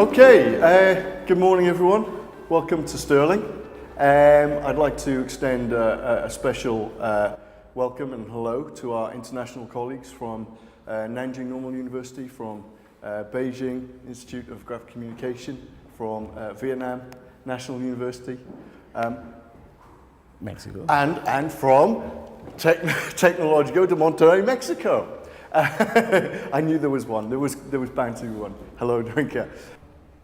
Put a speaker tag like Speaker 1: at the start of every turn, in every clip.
Speaker 1: Good morning everyone. Welcome to Stirling. I'd like to extend a special welcome and hello to our international colleagues from Nanjing Normal University, from Beijing Institute of Graphic Communication, from Vietnam National University,
Speaker 2: Mexico,
Speaker 1: and from Tecnológico de Monterrey, Mexico. I knew there was one. There was bound to be one. Hello, Drinker.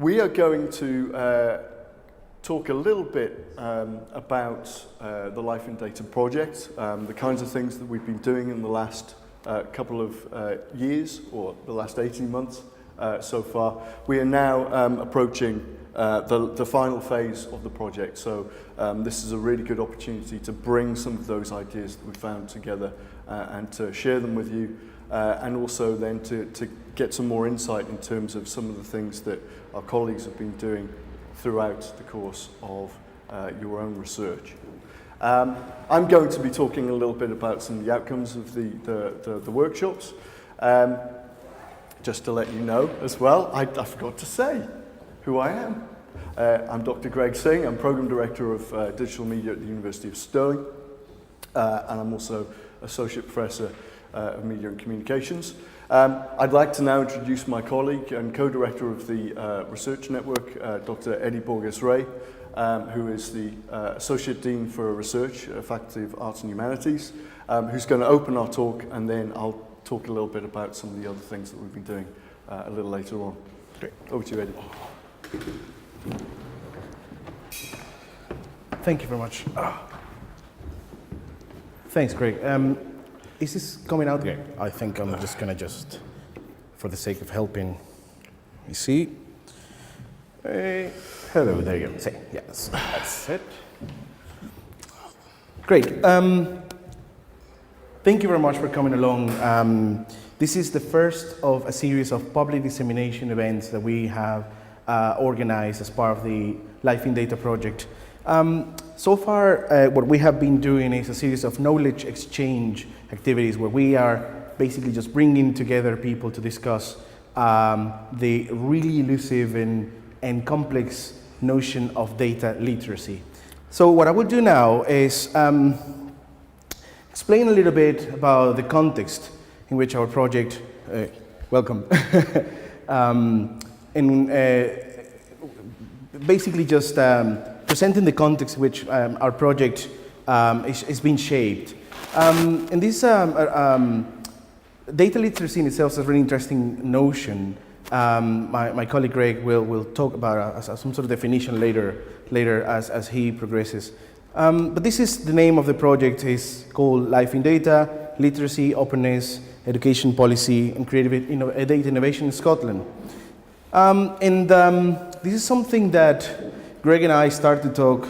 Speaker 1: We are going to talk a little bit about the Life in Data project, the kinds of things that we've been doing in the last couple of years, or the last 18 months so far. We are now approaching the final phase of the project, so this is a really good opportunity to bring some of those ideas that we found together and to share them with you, and also then to get some more insight in terms of some of the things that our colleagues have been doing throughout the course of your own research. I'm going to be talking a little bit about some of the outcomes of the workshops. Just to let you know as well, I forgot to say who I am. I'm Dr. Greg Singh. I'm Program Director of Digital Media at the University of Stirling, and I'm also Associate Professor of Media and Communications. I'd like to now introduce my colleague and co-director of the Research Network, Dr. Eddie Borges-Ray, who is the Associate Dean for Research, Faculty of Arts and Humanities, who's going to open our talk, and then I'll talk a little bit about some of the other things that we've been doing a little later on. Great. Over to you, Eddie.
Speaker 2: Thank you very much. Thanks, Greg. Is this coming out? Okay. I think I'm just gonna for the sake of helping, you see. Hello, there you go. Say, yes, that's it. Great. Thank you very much for coming along. This is the first of a series of public dissemination events that we have organized as part of the Life in Data project. So far, what we have been doing is a series of knowledge exchange activities where we are basically just bringing together people to discuss the really elusive and complex notion of data literacy. So what I will do now is explain a little bit about the context in which our project, welcome, basically just presenting the context in which our project is being shaped. And this data literacy in itself is a really interesting notion. My colleague Greg will talk about some sort of definition later as he progresses. But this is the name of the project. Is called Life in Data, Literacy, Openness, Education Policy, and Creative Data Innovation in Scotland. This is something that Greg and I started to talk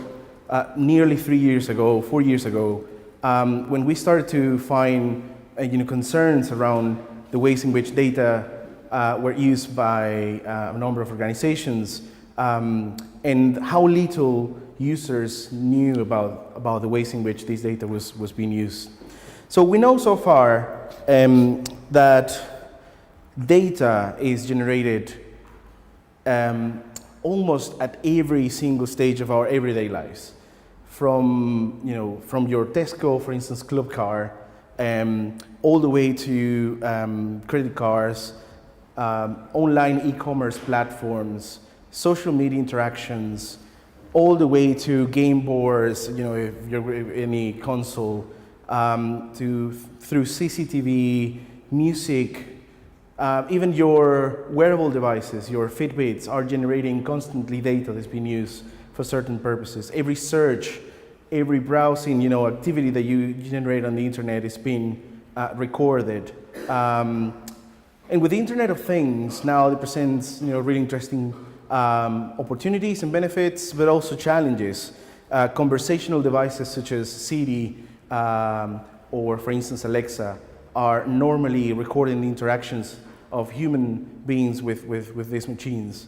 Speaker 2: nearly 4 years ago, when we started to find concerns around the ways in which data were used by a number of organizations, and how little users knew about the ways in which this data was being used. So we know so far that data is generated almost at every single stage of our everyday lives, from your Tesco, for instance, club car, all the way to credit cards, online e-commerce platforms, social media interactions, all the way to game boards, if you're any console, through CCTV, music. Even your wearable devices, your Fitbits, are generating constantly data that's being used for certain purposes. Every search, every browsing, activity that you generate on the internet is being recorded. And with the Internet of Things, now it presents really interesting opportunities and benefits, but also challenges. Conversational devices such as Siri or, for instance, Alexa are normally recording the interactions of human beings with these machines.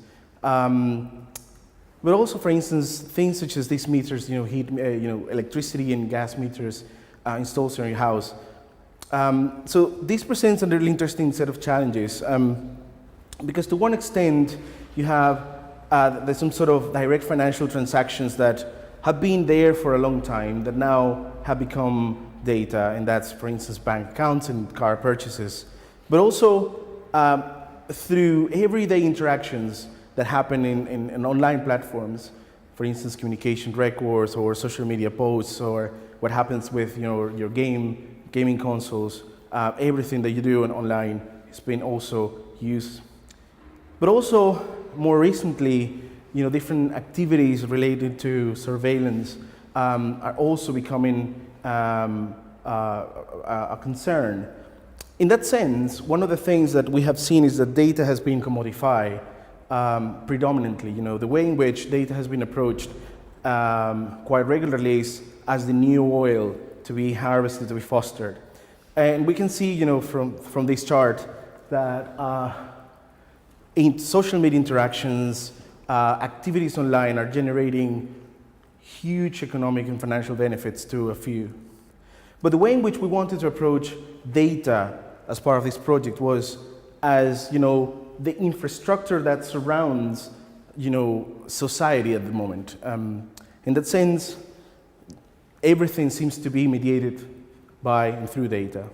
Speaker 2: But also, for instance, things such as these meters, heat, electricity and gas meters installed in your house. So this presents a really interesting set of challenges, because to one extent, you have there's some sort of direct financial transactions that have been there for a long time that now have become data, and that's, for instance, bank accounts and car purchases. But also through everyday interactions that happen in online platforms, for instance, communication records or social media posts, or what happens with your gaming consoles, everything that you do online has been also used. But also, more recently, different activities related to surveillance are also becoming a concern. In that sense, one of the things that we have seen is that data has been commodified predominantly. The way in which data has been approached quite regularly is as the new oil to be harvested, to be fostered. And we can see, from this chart that in social media interactions, activities online are generating huge economic and financial benefits to a few. But the way in which we wanted to approach data as part of this project was as, the infrastructure that surrounds, society at the moment. In that sense, everything seems to be mediated by and through data.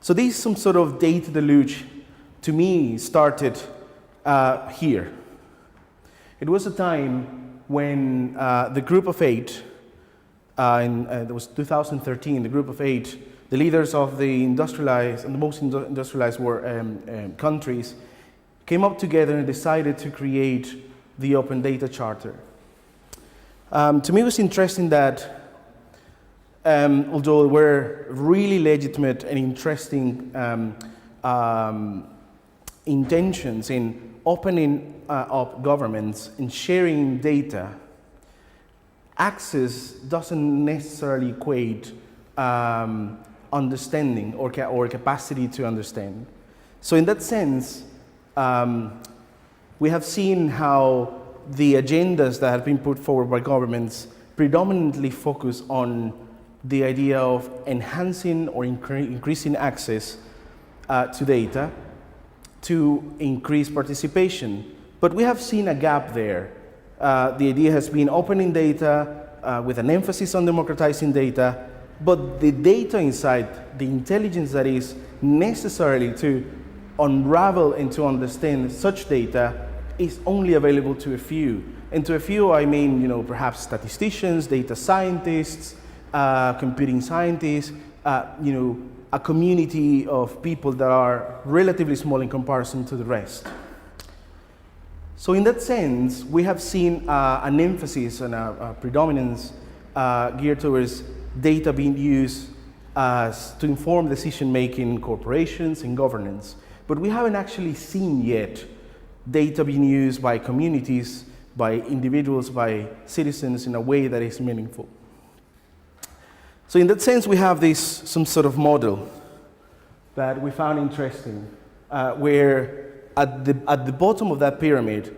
Speaker 2: So this some sort of data deluge, to me, started here. It was a time when the Group of Eight, it was 2013, the Group of Eight, the leaders of the industrialized and the most industrialized countries came up together and decided to create the Open Data Charter. To me, it was interesting that although there were really legitimate and interesting intentions in opening up governments and sharing data, access doesn't necessarily equate understanding or capacity to understand. So in that sense, we have seen how the agendas that have been put forward by governments predominantly focus on the idea of enhancing or increasing access to data to increase participation. But we have seen a gap there. The idea has been opening data with an emphasis on democratizing data, but the data inside, the intelligence that is necessarily to unravel and to understand such data is only available to a few. And to a few, I mean, perhaps statisticians, data scientists, computing scientists, a community of people that are relatively small in comparison to the rest. So in that sense, we have seen an emphasis and a predominance geared towards data being used to inform decision-making in corporations and governance. But we haven't actually seen yet data being used by communities, by individuals, by citizens in a way that is meaningful. So in that sense, we have some sort of model that we found interesting, where at the bottom of that pyramid,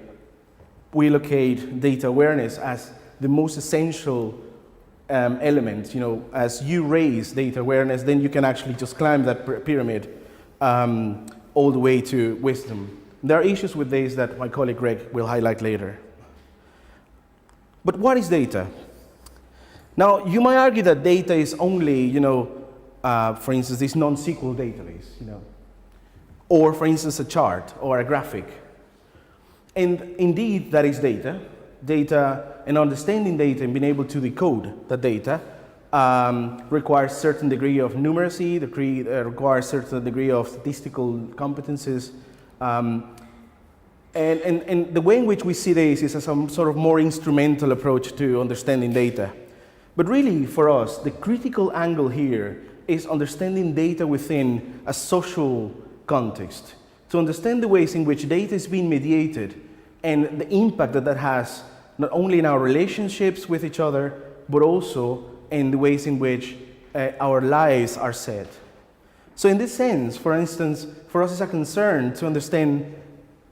Speaker 2: we locate data awareness as the most essential element. As you raise data awareness, then you can actually just climb that pyramid all the way to wisdom. There are issues with this that my colleague Greg will highlight later. But what is data? Now, you might argue that data is only, for instance, this non-SQL database, or for instance, a chart or a graphic. And indeed, that is data. Data and understanding data and being able to decode the data requires certain degree of numeracy, requires certain degree of statistical competences. And the way in which we see this is as some sort of more instrumental approach to understanding data. But really, for us, the critical angle here is understanding data within a social context, to understand the ways in which data is being mediated and the impact that has not only in our relationships with each other, but also in the ways in which our lives are set. So in this sense, for instance, for us it's a concern to understand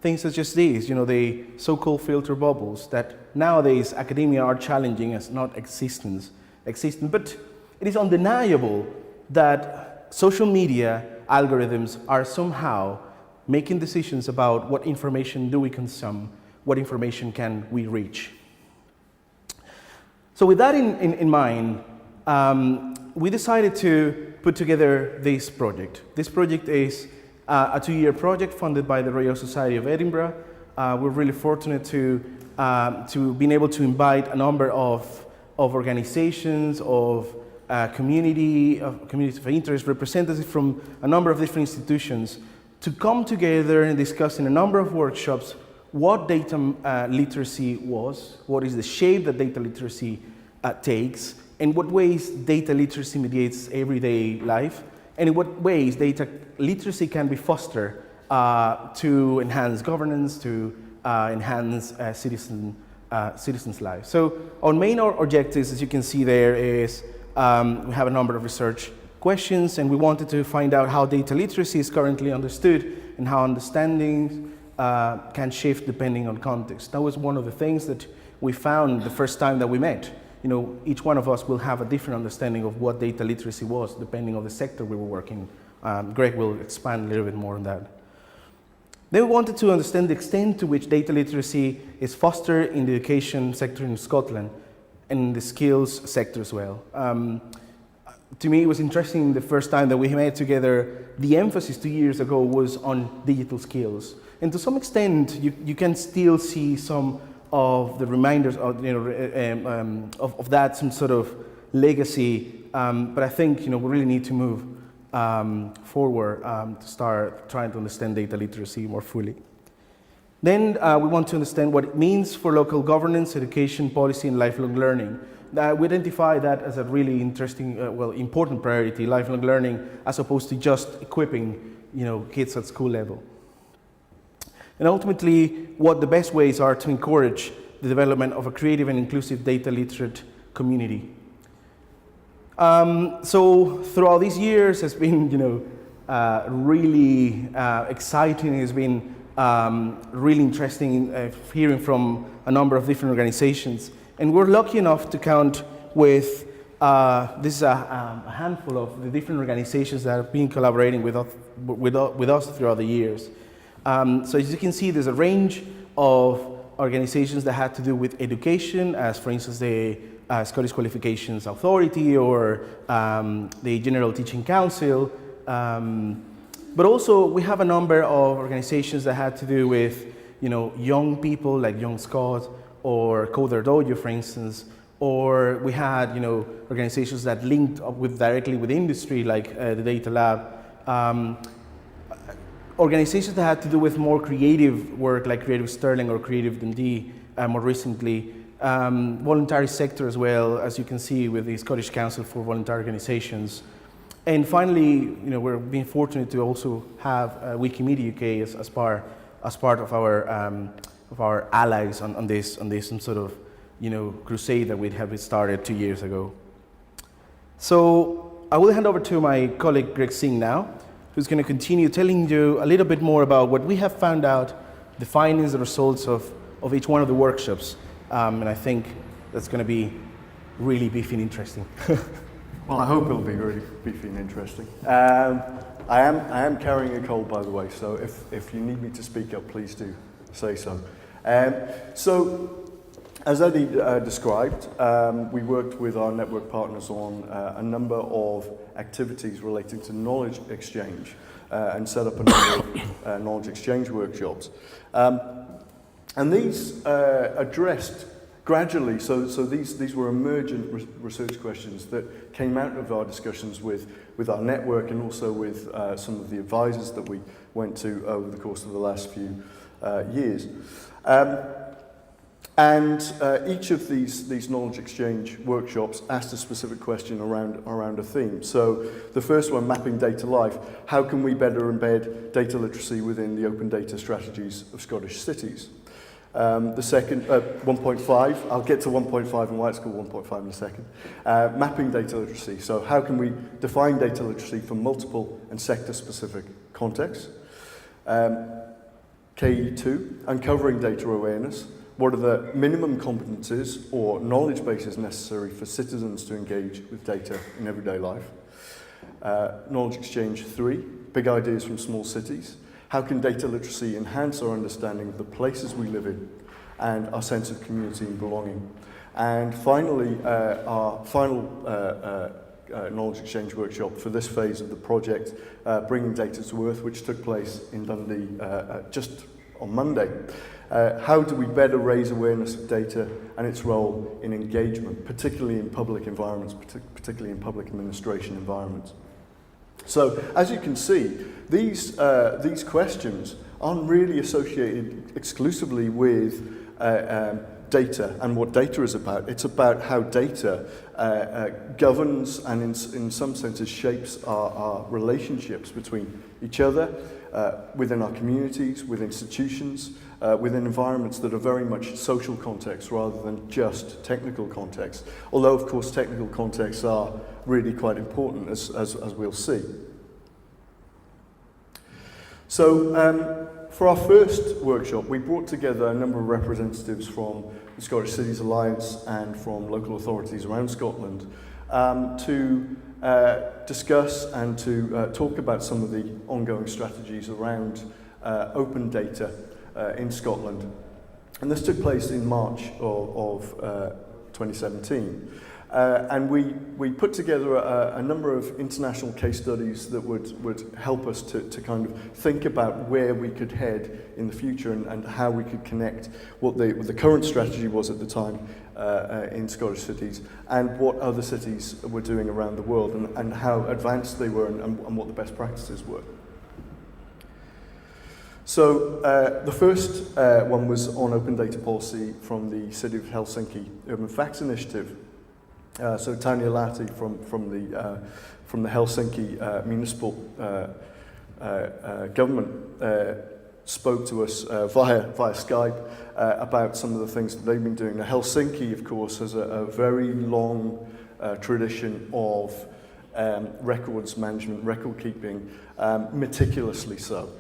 Speaker 2: things such as these, the so-called filter bubbles that nowadays academia are challenging as not existent. But it is undeniable that social media algorithms are somehow making decisions about what information do we consume, what information can we reach. So with that in mind, we decided to put together this project. This project is a 2-year project funded by the Royal Society of Edinburgh. We're really fortunate to being able to invite a number of organizations, of communities of interest, representatives from a number of different institutions to come together and discuss in a number of workshops what data literacy was, what is the shape that data literacy takes, and what ways data literacy mediates everyday life, and in what ways data literacy can be fostered to enhance governance, to enhance citizens' lives. So our main objectives, as you can see there, is we have a number of research questions, and we wanted to find out how data literacy is currently understood and how understanding can shift depending on context. That was one of the things that we found the first time that we met. You know, each one of us will have a different understanding of what data literacy was depending on the sector we were working. Greg will expand a little bit more on that. Then we wanted to understand the extent to which data literacy is fostered in the education sector in Scotland and in the skills sector as well. To me, it was interesting the first time that we met together, the emphasis 2 years ago was on digital skills. And to some extent, you can still see some of the reminders of, of that, some sort of legacy. But I think, we really need to move forward to start trying to understand data literacy more fully. Then we want to understand what it means for local governance, education, policy, and lifelong learning. We identify that as a really interesting, important priority, lifelong learning, as opposed to just equipping, kids at school level. And ultimately, what the best ways are to encourage the development of a creative and inclusive data literate community. So throughout these years, it's been, really exciting. It's been really interesting hearing from a number of different organizations. And we're lucky enough to count with this is a handful of the different organizations that have been collaborating with us throughout the years. So as you can see, there's a range of organizations that had to do with education, as for instance the Scottish Qualifications Authority or the General Teaching Council. But also we have a number of organizations that had to do with young people like Young Scott or Coder Dojo, for instance, or we had organizations that linked up directly with industry like the Data Lab. Organizations that had to do with more creative work like Creative Stirling or Creative Dundee more recently. Voluntary sector as well, as you can see with the Scottish Council for Voluntary Organizations. And finally, we're being fortunate to also have Wikimedia UK as part of our allies on this some sort of crusade that we have started 2 years ago. So I will hand over to my colleague Greg Singh now, who's going to continue telling you a little bit more about what we have found out, the findings and results of each one of the workshops. And I think that's going to be really beefy and interesting.
Speaker 1: Well, I hope it'll be really beefy and interesting. I am carrying a cold, by the way, so if you need me to speak up, please do say so. So, as Eddie described, we worked with our network partners on a number of activities relating to knowledge exchange and set up a number of knowledge exchange workshops. And these addressed gradually, so these were emergent research questions that came out of our discussions with our network and also with some of the advisors that we went to over the course of the last few years. And each of these knowledge exchange workshops asked a specific question around a theme. So the first one, mapping data life, how can we better embed data literacy within the open data strategies of Scottish cities? The second, 1.5, I'll get to 1.5 and why it's called 1.5 in a second. Mapping data literacy, so how can we define data literacy for multiple and sector-specific contexts? KE2, uncovering data awareness. What are the minimum competencies or knowledge bases necessary for citizens to engage with data in everyday life? Knowledge exchange 3, big ideas from small cities. how can data literacy enhance our understanding of the places we live in and our sense of community and belonging. And finally, our final knowledge exchange workshop for this phase of the project, Bringing Data to Earth, which took place in Dundee just on Monday. How do we better raise awareness of data and its role in engagement, particularly in public environments, particularly in public administration environments? So, as you can see, these questions aren't really associated exclusively with data and what data is about. It's about how data governs and in some senses shapes our relationships between each other, within our communities, with institutions, within environments that are very much social contexts rather than just technical contexts. Although, of course, technical contexts are really quite important, as we'll see. So, for our first workshop, we brought together a number of representatives from the Scottish Cities Alliance and from local authorities around Scotland to discuss and to talk about some of the ongoing strategies around open data in Scotland. And this took place in March of 2017. And we put together a number of international case studies that would help us to kind of think about where we could head in the future and how we could connect what the current strategy was at the time in Scottish cities and what other cities were doing around the world and how advanced they were and what the best practices were. So the first one was on open data policy from the City of Helsinki Urban Facts Initiative. So Tanya Lahti from the Helsinki municipal government spoke to us via Skype about some of the things that they've been doing. Now, Helsinki, of course, has a very long tradition of records management, record keeping, meticulously so.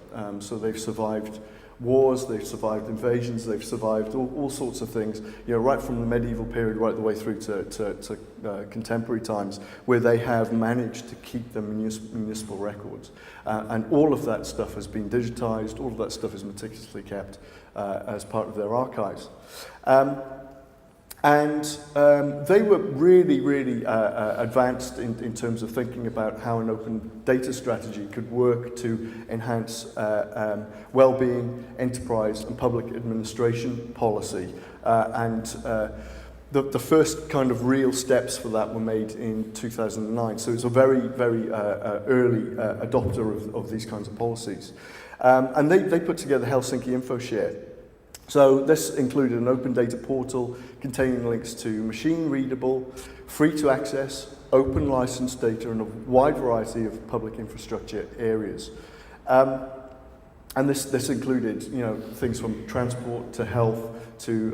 Speaker 1: So they've survived wars, they've survived invasions, they've survived all sorts of things, right from the medieval period right the way through to contemporary times, where they have managed to keep the municipal records. And all of that stuff has been digitized, all of that stuff is meticulously kept as part of their archives. And they were really advanced in terms of thinking about how an open data strategy could work to enhance well-being, enterprise and public administration policy. The first kind of real steps for that were made in 2009. So it's a very early adopter of these kinds of policies. And they put together Helsinki InfoShare. So this included an open data portal containing links to machine-readable, free-to-access, open licensed data in a wide variety of public infrastructure areas. And this included, things from transport to health to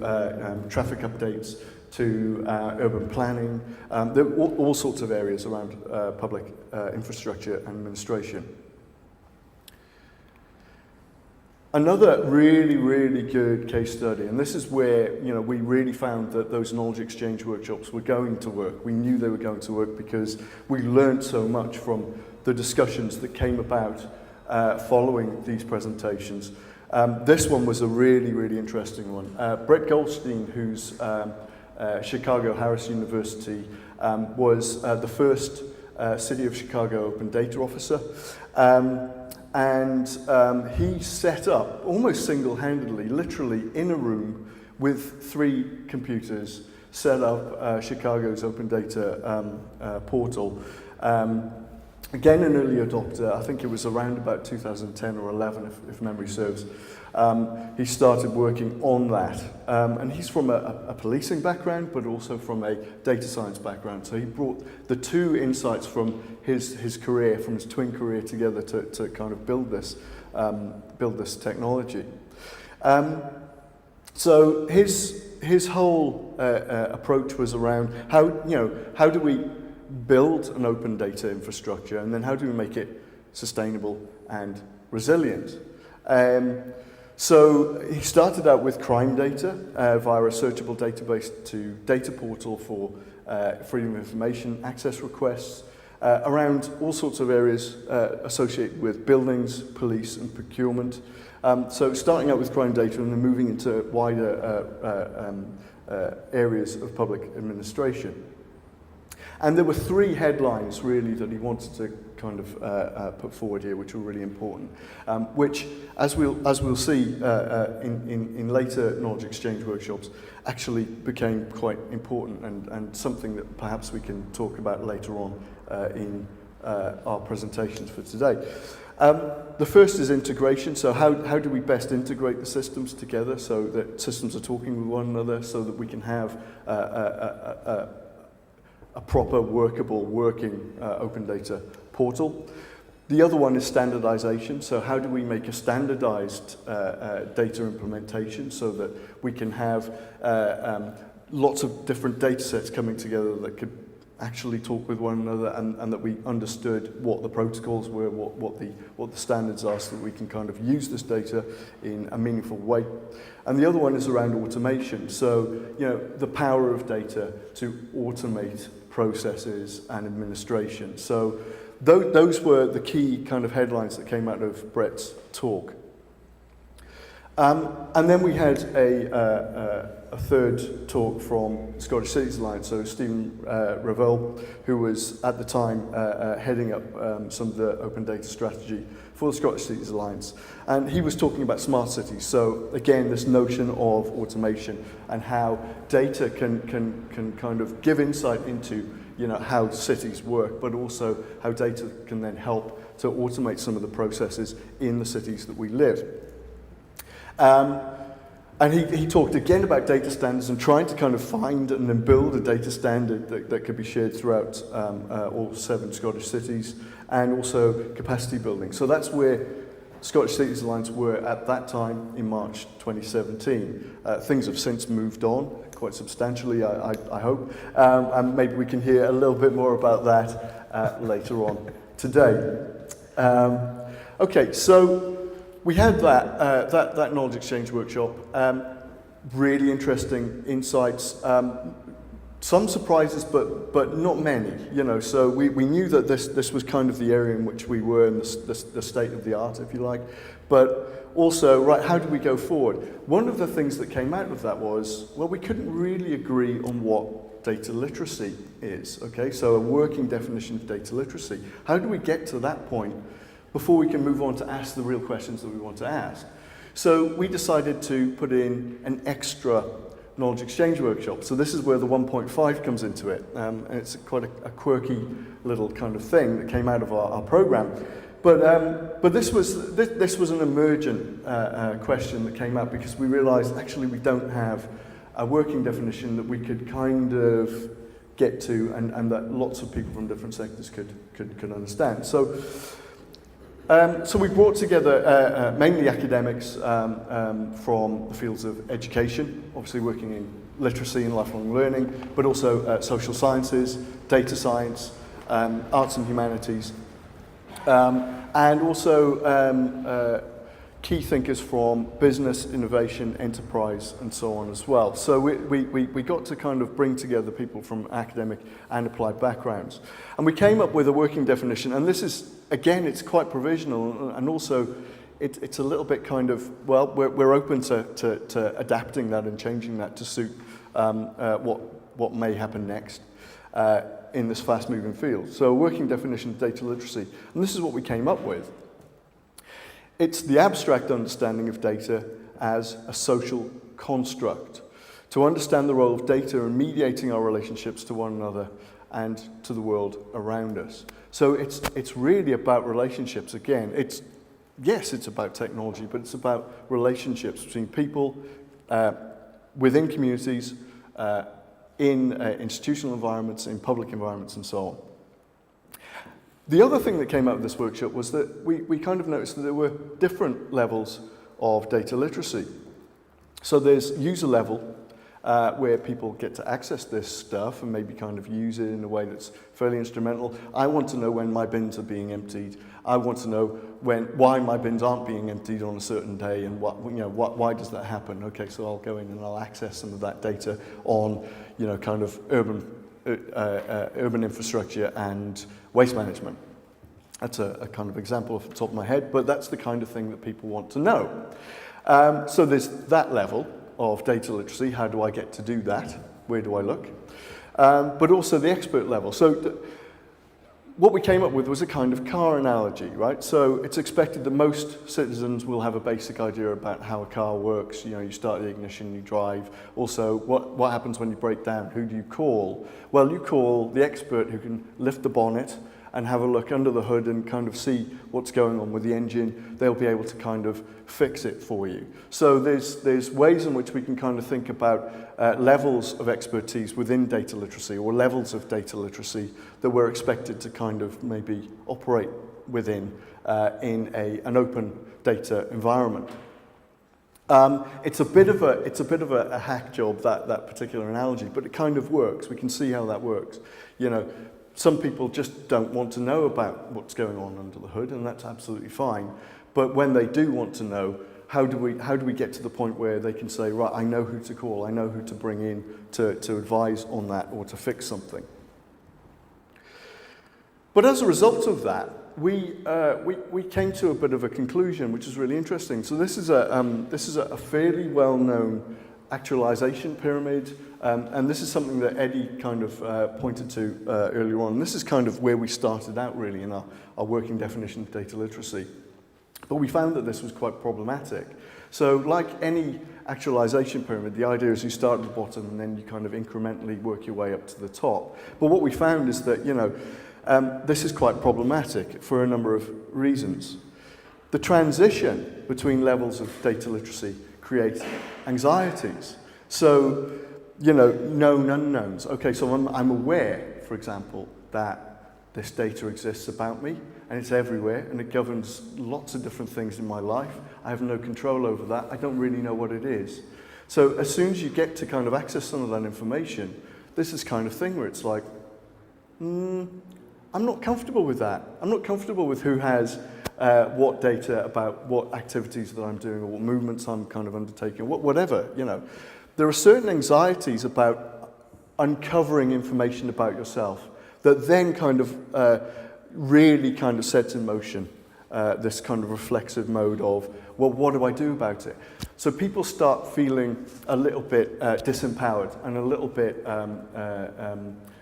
Speaker 1: traffic updates to urban planning. There were all sorts of areas around public infrastructure and administration. Another really good case study, and this is where we really found that those knowledge exchange workshops were going to work. We knew they were going to work because we learned so much from the discussions that came about following these presentations. This one was a really interesting one. Brett Goldstein, who's Chicago Harris University, was the first City of Chicago Open Data Officer. And he set up, almost single-handedly, literally in a room with 3 computers, set up Chicago's open data portal. Again, an early adopter. I think it was around about 2010 or 11, if memory serves. He started working on that. And he's from a policing background, but also from a data science background. So he brought the 2 insights from his career, from his twin career together to kind of build this technology. So his whole approach was around how do we build an open data infrastructure, and then how do we make it sustainable and resilient? So he started out with crime data via a searchable database to data portal for freedom of information access requests. around all sorts of areas associated with buildings, police and procurement. So starting out with crime data and then moving into wider areas of public administration. And there were three headlines really that he wanted to kind of put forward here, which were really important, which, as we'll see in later knowledge exchange workshops, actually became quite important and something that perhaps we can talk about later on in our presentations for today. The first is integration. So how do we best integrate the systems together so that systems are talking with one another, so that we can have a proper, workable, working open data portal. The other one is standardization. So how do we make a standardized data implementation so that we can have lots of different data sets coming together that could actually talk with one another and that we understood what the protocols were, what the standards are, so that we can kind of use this data in a meaningful way. And the other one is around automation. So, you know, the power of data to automate processes and administration. So those were the key kind of headlines that came out of Brett's talk. And then we had a third talk from Scottish Cities Alliance, so Stephen Revell, who was at the time heading up some of the open data strategy for the Scottish Cities Alliance. And he was talking about smart cities. So again, this notion of automation and how data can kind of give insight into, you know, how cities work, but also how data can then help to automate some of the processes in the cities that we live. And he talked again about data standards and trying to kind of find and then build a data standard that could be shared throughout all 7 Scottish cities, and also capacity building. So that's where Scottish Cities Alliance were at that time in March 2017. Things have since moved on quite substantially, I hope, and maybe we can hear a little bit more about that later on today. Okay, so we had that knowledge exchange workshop. Really interesting insights. Some surprises, but not many. You know, so we knew that this was kind of the area in which we were in the state of the art, if you like. But also, right, how do we go forward? One of the things that came out of that was, well, we couldn't really agree on what data literacy is. Okay, so a working definition of data literacy. How do we get to that point before we can move on to ask the real questions that we want to ask? So we decided to put in an extra knowledge exchange workshop. So this is where the 1.5 comes into it. And it's quite a quirky little kind of thing that came out of our program. But this was an emergent question that came out because we realized actually we don't have a working definition that we could kind of get to and that lots of people from different sectors could understand. So we brought together mainly academics from the fields of education, obviously working in literacy and lifelong learning, but also social sciences, data science, arts and humanities, and also key thinkers from business, innovation, enterprise, and so on as well. So we got to kind of bring together people from academic and applied backgrounds. And we came up with a working definition, and this is, again, it's quite provisional, and also it's a little bit kind of, well, we're open to adapting that and changing that to suit what may happen next in this fast-moving field. So a working definition of data literacy, and this is what we came up with. It's the abstract understanding of data as a social construct, to understand the role of data in mediating our relationships to one another and to the world around us. So it's really about relationships again. Yes, it's about technology, but it's about relationships between people, within communities, in institutional environments, in public environments, and so on. The other thing that came out of this workshop was that we kind of noticed that there were different levels of data literacy. So there's user level, where people get to access this stuff and maybe kind of use it in a way that's fairly instrumental. I want to know when my bins are being emptied. I want to know why my bins aren't being emptied on a certain day and why does that happen? Okay, so I'll go in and I'll access some of that data on, kind of urban urban infrastructure and waste management. That's a kind of example off the top of my head, but that's the kind of thing that people want to know. So there's that level of data literacy. How do I get to do that? Where do I look? But also the expert level. So what we came up with was a kind of car analogy, right? So it's expected that most citizens will have a basic idea about how a car works. You know, you start the ignition, you drive. Also, what happens when you break down? Who do you call? Well, you call the expert who can lift the bonnet and have a look under the hood and kind of see what's going on with the engine. They'll be able to kind of fix it for you. So there's ways in which we can kind of think about levels of expertise within data literacy, or levels of data literacy that we're expected to kind of maybe operate within in an open data environment. It's a bit of a hack job, that particular analogy, but it kind of works. We can see how that works. You know, some people just don't want to know about what's going on under the hood, and that's absolutely fine. But when they do want to know, how do we get to the point where they can say, right, I know who to call, I know who to bring in to advise on that or to fix something. But as a result of that, we came to a bit of a conclusion, which is really interesting. So this is a fairly well-known actualization pyramid, and this is something that Eddie kind of pointed to earlier on. This is kind of where we started out really in our working definition of data literacy. But we found that this was quite problematic. So like any actualization pyramid, the idea is you start at the bottom and then you kind of incrementally work your way up to the top. But what we found is that, you know, this is quite problematic for a number of reasons. The transition between levels of data literacy creates anxieties. So, you know, known unknowns. Okay, so I'm aware, for example, that this data exists about me, and it's everywhere, and it governs lots of different things in my life. I have no control over that. I don't really know what it is. So as soon as you get to kind of access some of that information, this is kind of thing where it's like, I'm not comfortable with that. I'm not comfortable with who has what data about what activities that I'm doing or what movements I'm kind of undertaking, whatever, you know. There are certain anxieties about uncovering information about yourself that then kind of really kind of sets in motion this kind of reflexive mode of, well, what do I do about it? So people start feeling a little bit disempowered and a little bit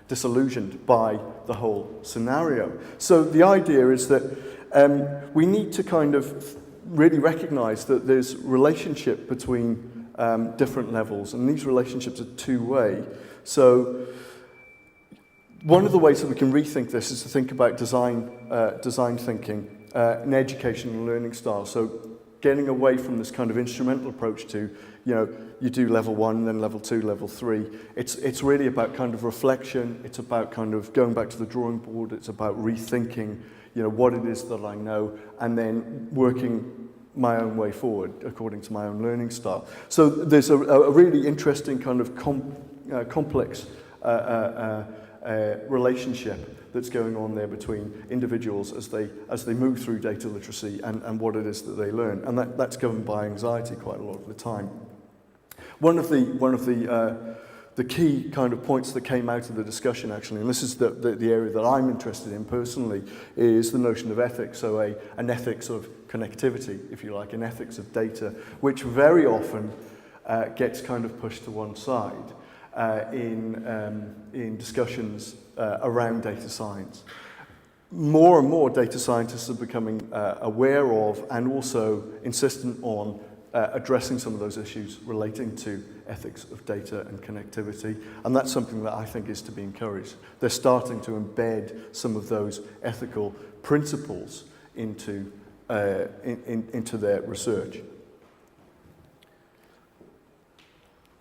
Speaker 1: disillusioned by the whole scenario. So the idea is that we need to kind of really recognize that there's relationship between different levels, and these relationships are two-way. So one of the ways that we can rethink this is to think about design thinking in education and learning style. So getting away from this kind of instrumental approach to, you know, you do level 1, then level 2, level 3. It's really about kind of reflection. It's about kind of going back to the drawing board. It's about rethinking, you know, what it is that I know, and then working my own way forward according to my own learning style. So there's a really interesting kind of complex relationship that's going on there between individuals as they move through data literacy and what it is that they learn, and that's governed by anxiety quite a lot of the time. One of the key kind of points that came out of the discussion, actually, and this is the area that I'm interested in personally, is the notion of ethics. So an ethics of connectivity, if you like, an ethics of data, which very often gets kind of pushed to one side in discussions around data science. More and more data scientists are becoming aware of and also insistent on addressing some of those issues relating to ethics of data and connectivity, and that's something that I think is to be encouraged. They're starting to embed some of those ethical principles into their research.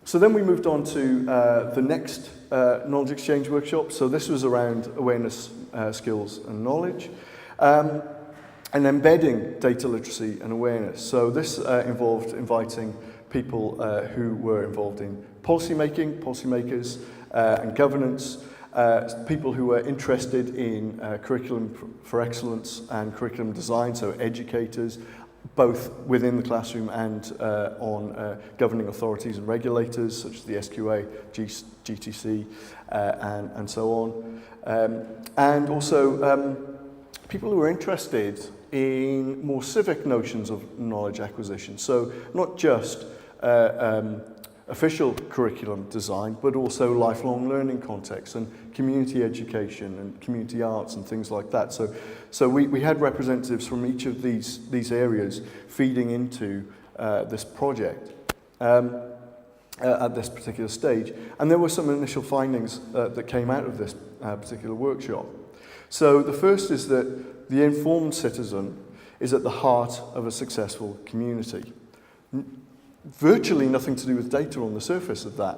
Speaker 1: So then we moved on to the next knowledge exchange workshop. So this was around awareness, skills and knowledge. And embedding data literacy and awareness. So this involved inviting people who were involved in policymakers and governance, people who were interested in curriculum for excellence and curriculum design, so educators, both within the classroom and on governing authorities and regulators such as the SQA, GTC, and so on. And also people who are interested in more civic notions of knowledge acquisition. So not just official curriculum design, but also lifelong learning context and community education and community arts and things like that. So we had representatives from each of these areas feeding into this project at this particular stage. And there were some initial findings that came out of this particular workshop. So the first is that the informed citizen is at the heart of a successful community. Virtually nothing to do with data on the surface of that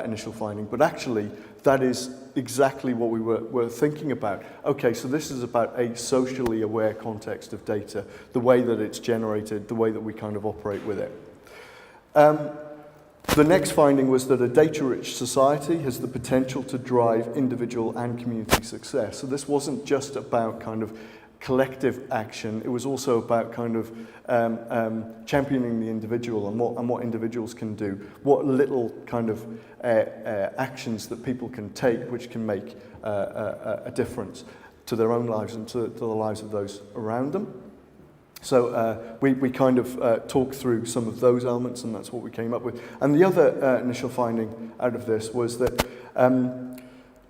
Speaker 1: initial finding, but actually that is exactly what we were thinking about. Okay, so this is about a socially aware context of data, the way that it's generated, the way that we kind of operate with it. The next finding was that a data-rich society has the potential to drive individual and community success. So this wasn't just about kind of collective action, it was also about kind of championing the individual and what individuals can do, what little kind of actions that people can take which can make a difference to their own lives and to the lives of those around them. So we kind of talked through some of those elements, and that's what we came up with. And the other initial finding out of this was that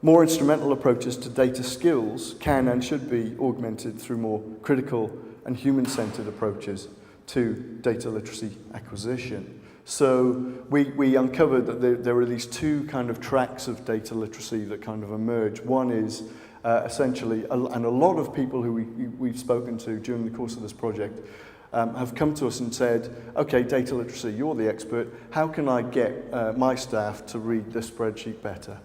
Speaker 1: more instrumental approaches to data skills can and should be augmented through more critical and human-centered approaches to data literacy acquisition. So we uncovered that there are these two kind of tracks of data literacy that kind of emerge. One is essentially, and a lot of people who we've spoken to during the course of this project have come to us and said, okay, data literacy, you're the expert, how can I get my staff to read this spreadsheet better?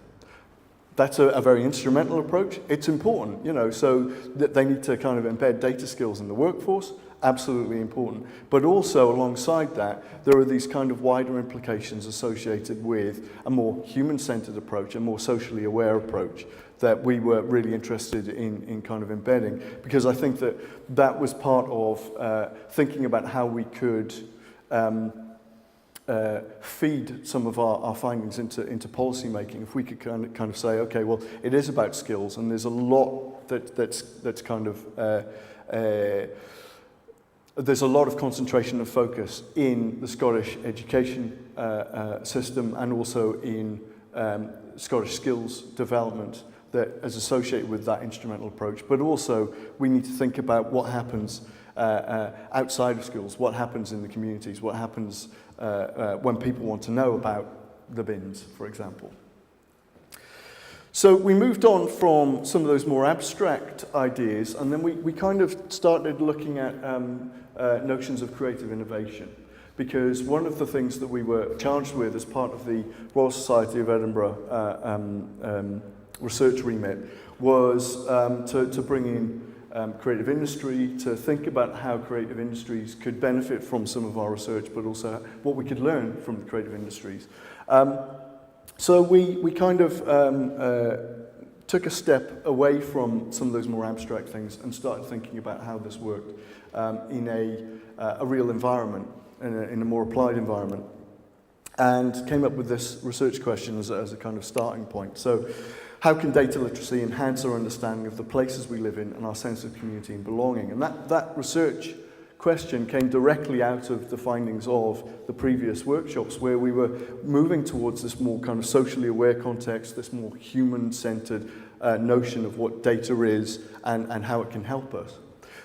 Speaker 1: That's a very instrumental approach. It's important, you know, so that they need to kind of embed data skills in the workforce, absolutely important. But also alongside that, there are these kind of wider implications associated with a more human-centered approach, a more socially aware approach that we were really interested in kind of embedding, because I think that was part of thinking about how we could feed some of our findings into policy making. If we could kind of say, okay, well, it is about skills, and there's a lot that's kind of there's a lot of concentration of focus in the Scottish education system and also in Scottish skills development that is associated with that instrumental approach. But also we need to think about what happens outside of schools, what happens in the communities, what happens when people want to know about the bins, for example. So we moved on from some of those more abstract ideas, and then we kind of started looking at notions of creative innovation. Because one of the things that we were charged with as part of the Royal Society of Edinburgh research remit was to bring in creative industry, to think about how creative industries could benefit from some of our research, but also what we could learn from the creative industries. So we kind of took a step away from some of those more abstract things and started thinking about how this worked in a real environment, in a more applied environment, and came up with this research question as a kind of starting point. So, how can data literacy enhance our understanding of the places we live in and our sense of community and belonging? And that research question came directly out of the findings of the previous workshops, where we were moving towards this more kind of socially aware context, this more human-centered notion of what data is and how it can help us.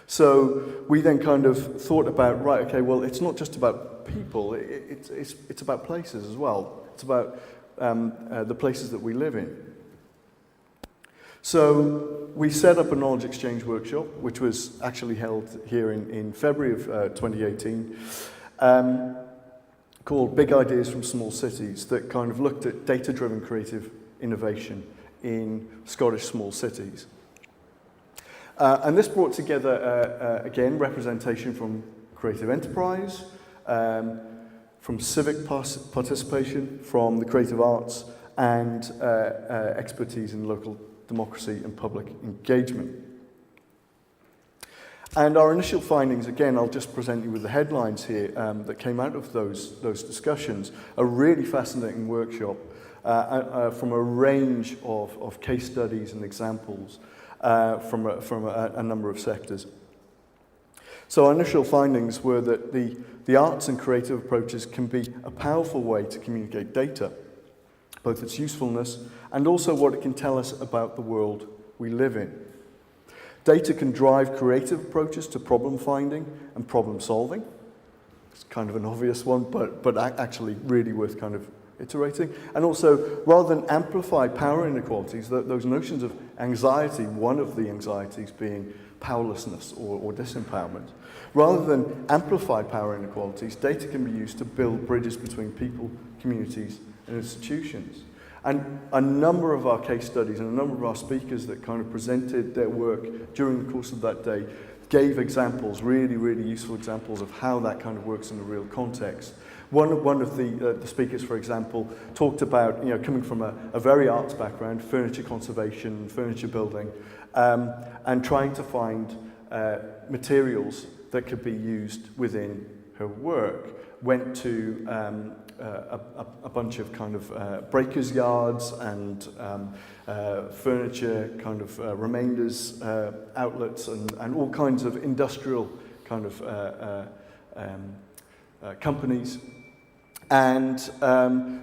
Speaker 1: So we then kind of thought about, right, okay, well, it's not just about people, it's about places as well. It's about the places that we live in. So we set up a knowledge exchange workshop, which was actually held here in February of 2018, called Big Ideas from Small Cities, that kind of looked at data-driven creative innovation in Scottish small cities. And this brought together, again, representation from creative enterprise, from civic participation, from the creative arts, and expertise in local democracy and public engagement. And our initial findings, again, I'll just present you with the headlines here that came out of those discussions. A really fascinating workshop from a range of case studies and examples from a number of sectors. So our initial findings were that the arts and creative approaches can be a powerful way to communicate data, both its usefulness and also what it can tell us about the world we live in. Data can drive creative approaches to problem finding and problem solving. It's kind of an obvious one, but actually really worth kind of iterating. And also, rather than amplify power inequalities, those notions of anxiety, one of the anxieties being powerlessness or disempowerment, rather than amplify power inequalities, data can be used to build bridges between people, communities, and institutions. And a number of our case studies and a number of our speakers that kind of presented their work during the course of that day gave examples, really, really useful examples of how that kind of works in a real context. One of the speakers, for example, talked about, coming from a very arts background, furniture conservation, furniture building, and trying to find materials that could be used within her work. Went to a bunch of kind of breakers' yards and furniture kind of remainders outlets and all kinds of industrial kind of companies, and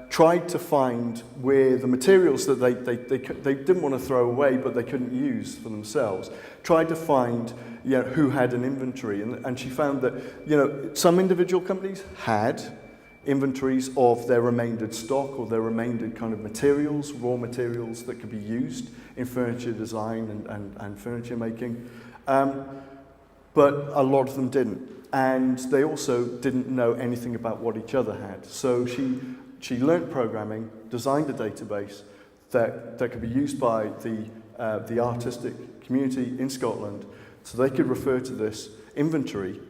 Speaker 1: tried to find where the materials that they didn't want to throw away but they couldn't use for themselves, tried to find who had an inventory, and she found that some individual companies had inventories of their remaindered stock or their remaindered kind of materials, raw materials that could be used in furniture design and furniture making, but a lot of them didn't. And they also didn't know anything about what each other had. So she learnt programming, designed a database that could be used by the artistic community in Scotland, so they could refer to this inventory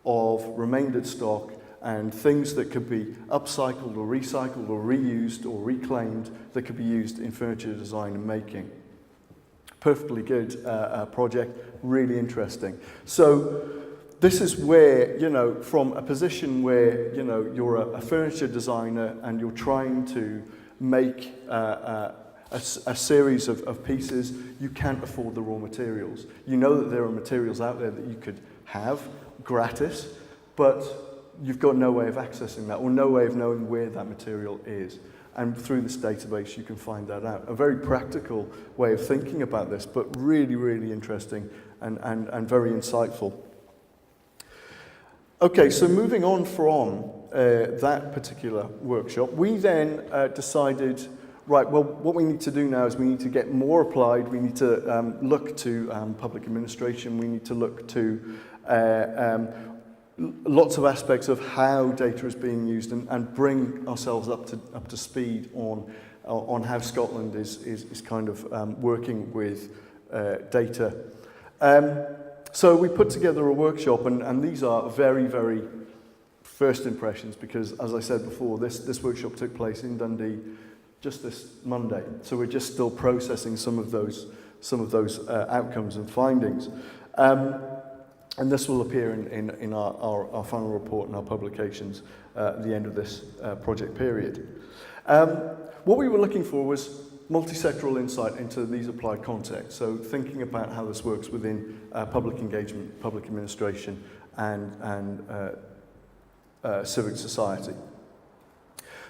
Speaker 1: of remaindered stock and things that could be upcycled or recycled or reused or reclaimed that could be used in furniture design and making. Perfectly good project, really interesting. So this is where, from a position where, you're a furniture designer and you're trying to make a series of pieces, you can't afford the raw materials. You know that there are materials out there that you could have gratis, but you've got no way of accessing that or no way of knowing where that material is. And through this database, you can find that out. A very practical way of thinking about this, but really, really interesting and very insightful. Okay, so moving on from that particular workshop, we then decided, right, well, what we need to do now is we need to get more applied. We need to look to public administration. We need to look to lots of aspects of how data is being used and bring ourselves up to speed on how Scotland is kind of working with data. So we put together a workshop, and these are very, very first impressions because, as I said before, this workshop took place in Dundee just this Monday. So we're just still processing some of those outcomes and findings. And this will appear in our final report and our publications at the end of this project period. What we were looking for was multi-sectoral insight into these applied contexts, so thinking about how this works within public engagement, public administration, and civic society.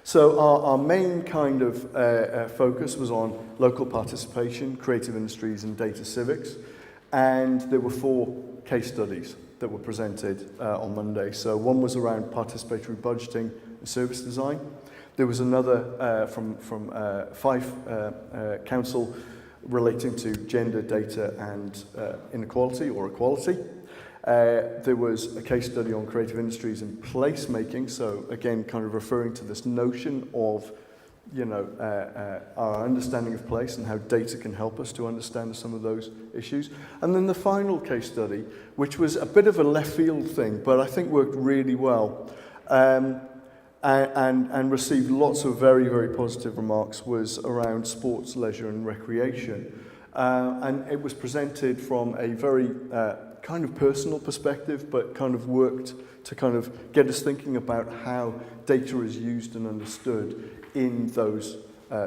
Speaker 1: So our main kind of focus was on local participation, creative industries, and data civics, and there were 4 case studies that were presented on Monday. So one was around participatory budgeting and service design. There was another from Fife Council relating to gender, data and inequality or equality. There was a case study on creative industries and placemaking, so again kind of referring to this notion of our understanding of place and how data can help us to understand some of those issues. And then the final case study, which was a bit of a left field thing, but I think worked really well and received lots of very, very positive remarks, was around sports, leisure and recreation. And it was presented from a very kind of personal perspective, but kind of worked to kind of get us thinking about how data is used and understood in those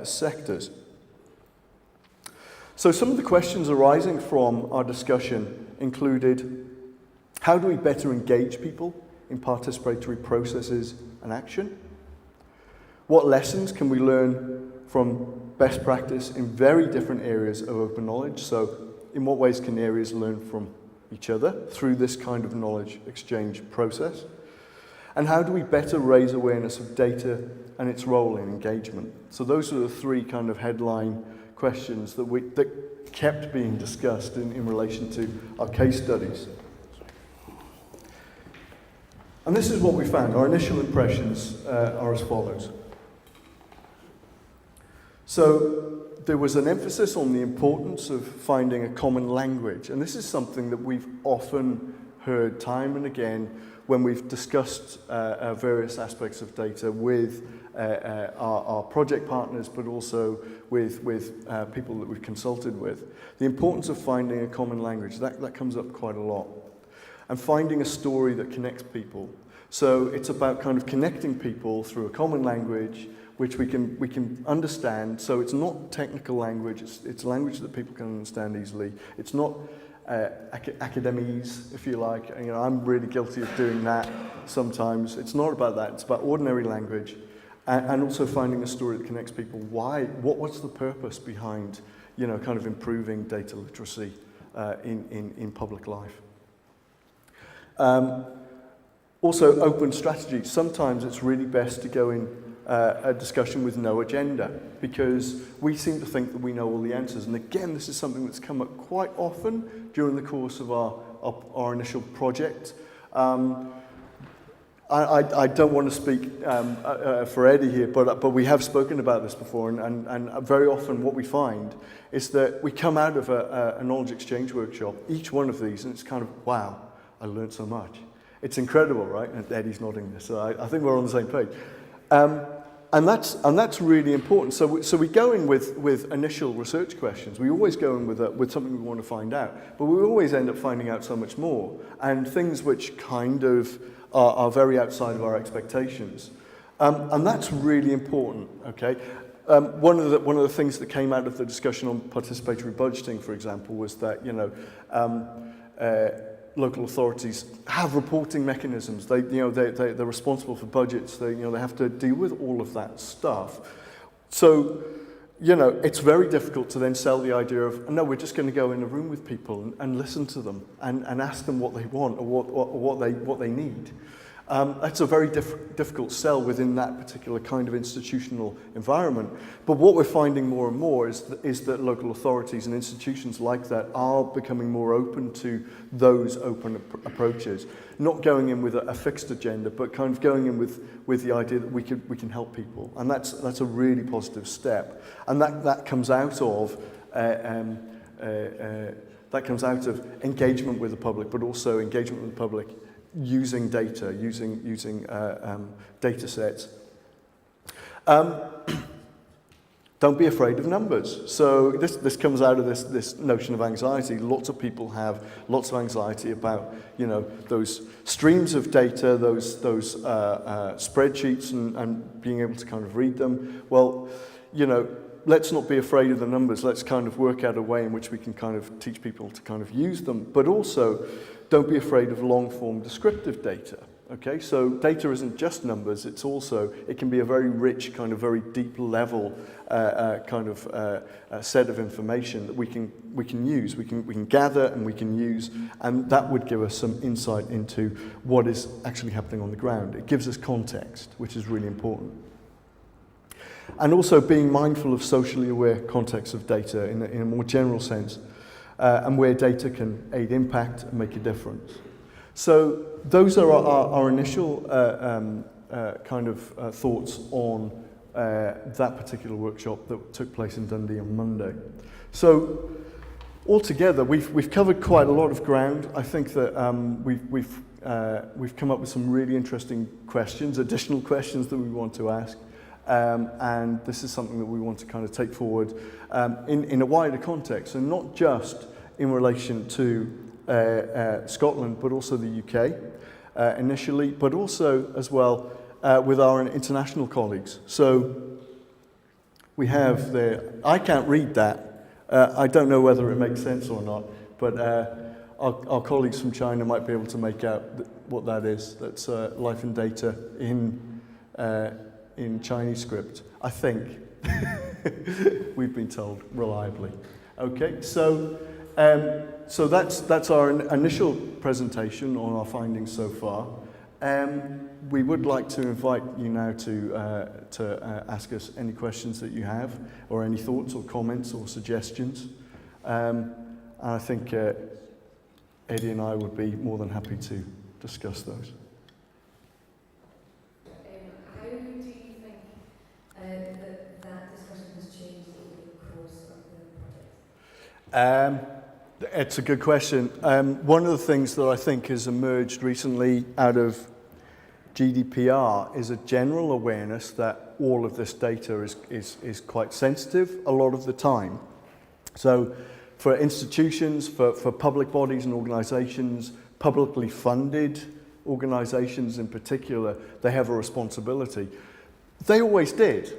Speaker 1: sectors. So some of the questions arising from our discussion included, how do we better engage people in participatory processes and action? What lessons can we learn from best practice in very different areas of open knowledge? So in what ways can areas learn from each other through this kind of knowledge exchange process? And how do we better raise awareness of data and its role in engagement? So those are the three kind of headline questions that kept being discussed in relation to our case studies. And this is what we found. Our initial impressions are as follows. So there was an emphasis on the importance of finding a common language, and this is something that we've often heard time and again when we've discussed various aspects of data with our project partners, but also with people that we've consulted with. The importance of finding a common language, that comes up quite a lot. And finding a story that connects people. So it's about kind of connecting people through a common language which we can understand. So it's not technical language, it's language that people can understand easily. It's not academies, if you like. You know, I'm really guilty of doing that sometimes. It's not about that, it's about ordinary language. And also finding a story that connects people. Why? What's the purpose behind, you know, kind of improving data literacy in public life? Also, open strategy. Sometimes it's really best to go in a discussion with no agenda, because we seem to think that we know all the answers. And again, this is something that's come up quite often during the course of our initial project. I don't want to speak for Eddie here, but we have spoken about this before, and very often what we find is that we come out of a knowledge exchange workshop, each one of these, and it's kind of, wow, I learned so much. It's incredible, right? And Eddie's nodding this, so I think we're on the same page. And that's really important. So we go in with initial research questions. We always go in with something we want to find out, but we always end up finding out so much more, and things which kind of are very outside of our expectations. And that's really important, okay? One of the things that came out of the discussion on participatory budgeting, for example, was that, you know, local authorities have reporting mechanisms. They're responsible for budgets. They have to deal with all of that stuff. So, you know, it's very difficult to then sell the idea of, no, we're just going to go in a room with people and listen to them and ask them what they want or what they need. That's a very difficult sell within that particular kind of institutional environment. But what we're finding more and more is that local authorities and institutions like that are becoming more open to those open approaches, not going in with a fixed agenda, but kind of going in with the idea that we can help people, and that's a really positive step, and that comes out of engagement with the public, but also engagement with the public using data, using data sets. Don't be afraid of numbers. So this comes out of this notion of anxiety. Lots of people have lots of anxiety about, you know, those streams of data, those spreadsheets, and being able to kind of read them. Well, you know, let's not be afraid of the numbers. Let's kind of work out a way in which we can kind of teach people to kind of use them. But also, don't be afraid of long-form descriptive data. Okay, so data isn't just numbers. It can be a very rich, kind of very deep level set of information that we can use. We can gather and we can use, and that would give us some insight into what is actually happening on the ground. It gives us context, which is really important. And also being mindful of socially aware context of data in a more general sense, and where data can aid impact and make a difference. So those are our initial thoughts on that particular workshop that took place in Dundee on Monday. So altogether, we've covered quite a lot of ground. I think that we've come up with some really interesting questions, additional questions that we want to ask. And this is something that we want to kind of take forward in a wider context, and not just in relation to Scotland, but also the UK initially, but also as well with our international colleagues. So we have I can't read that. I don't know whether it makes sense or not, but our colleagues from China might be able to make out what that is. That's life and data in Chinese script, I think. We've been told reliably. Okay, so that's our initial presentation on our findings so far. We would like to invite you now to ask us any questions that you have, or any thoughts or comments or suggestions. And I think Eddie and I would be more than happy to discuss those.
Speaker 3: How do you think that discussion has changed over the course of the project?
Speaker 1: It's a good question. One of the things that I think has emerged recently out of GDPR is a general awareness that all of this data is quite sensitive a lot of the time. So for institutions, for public bodies and organizations, publicly funded organizations in particular, they have a responsibility. They always did,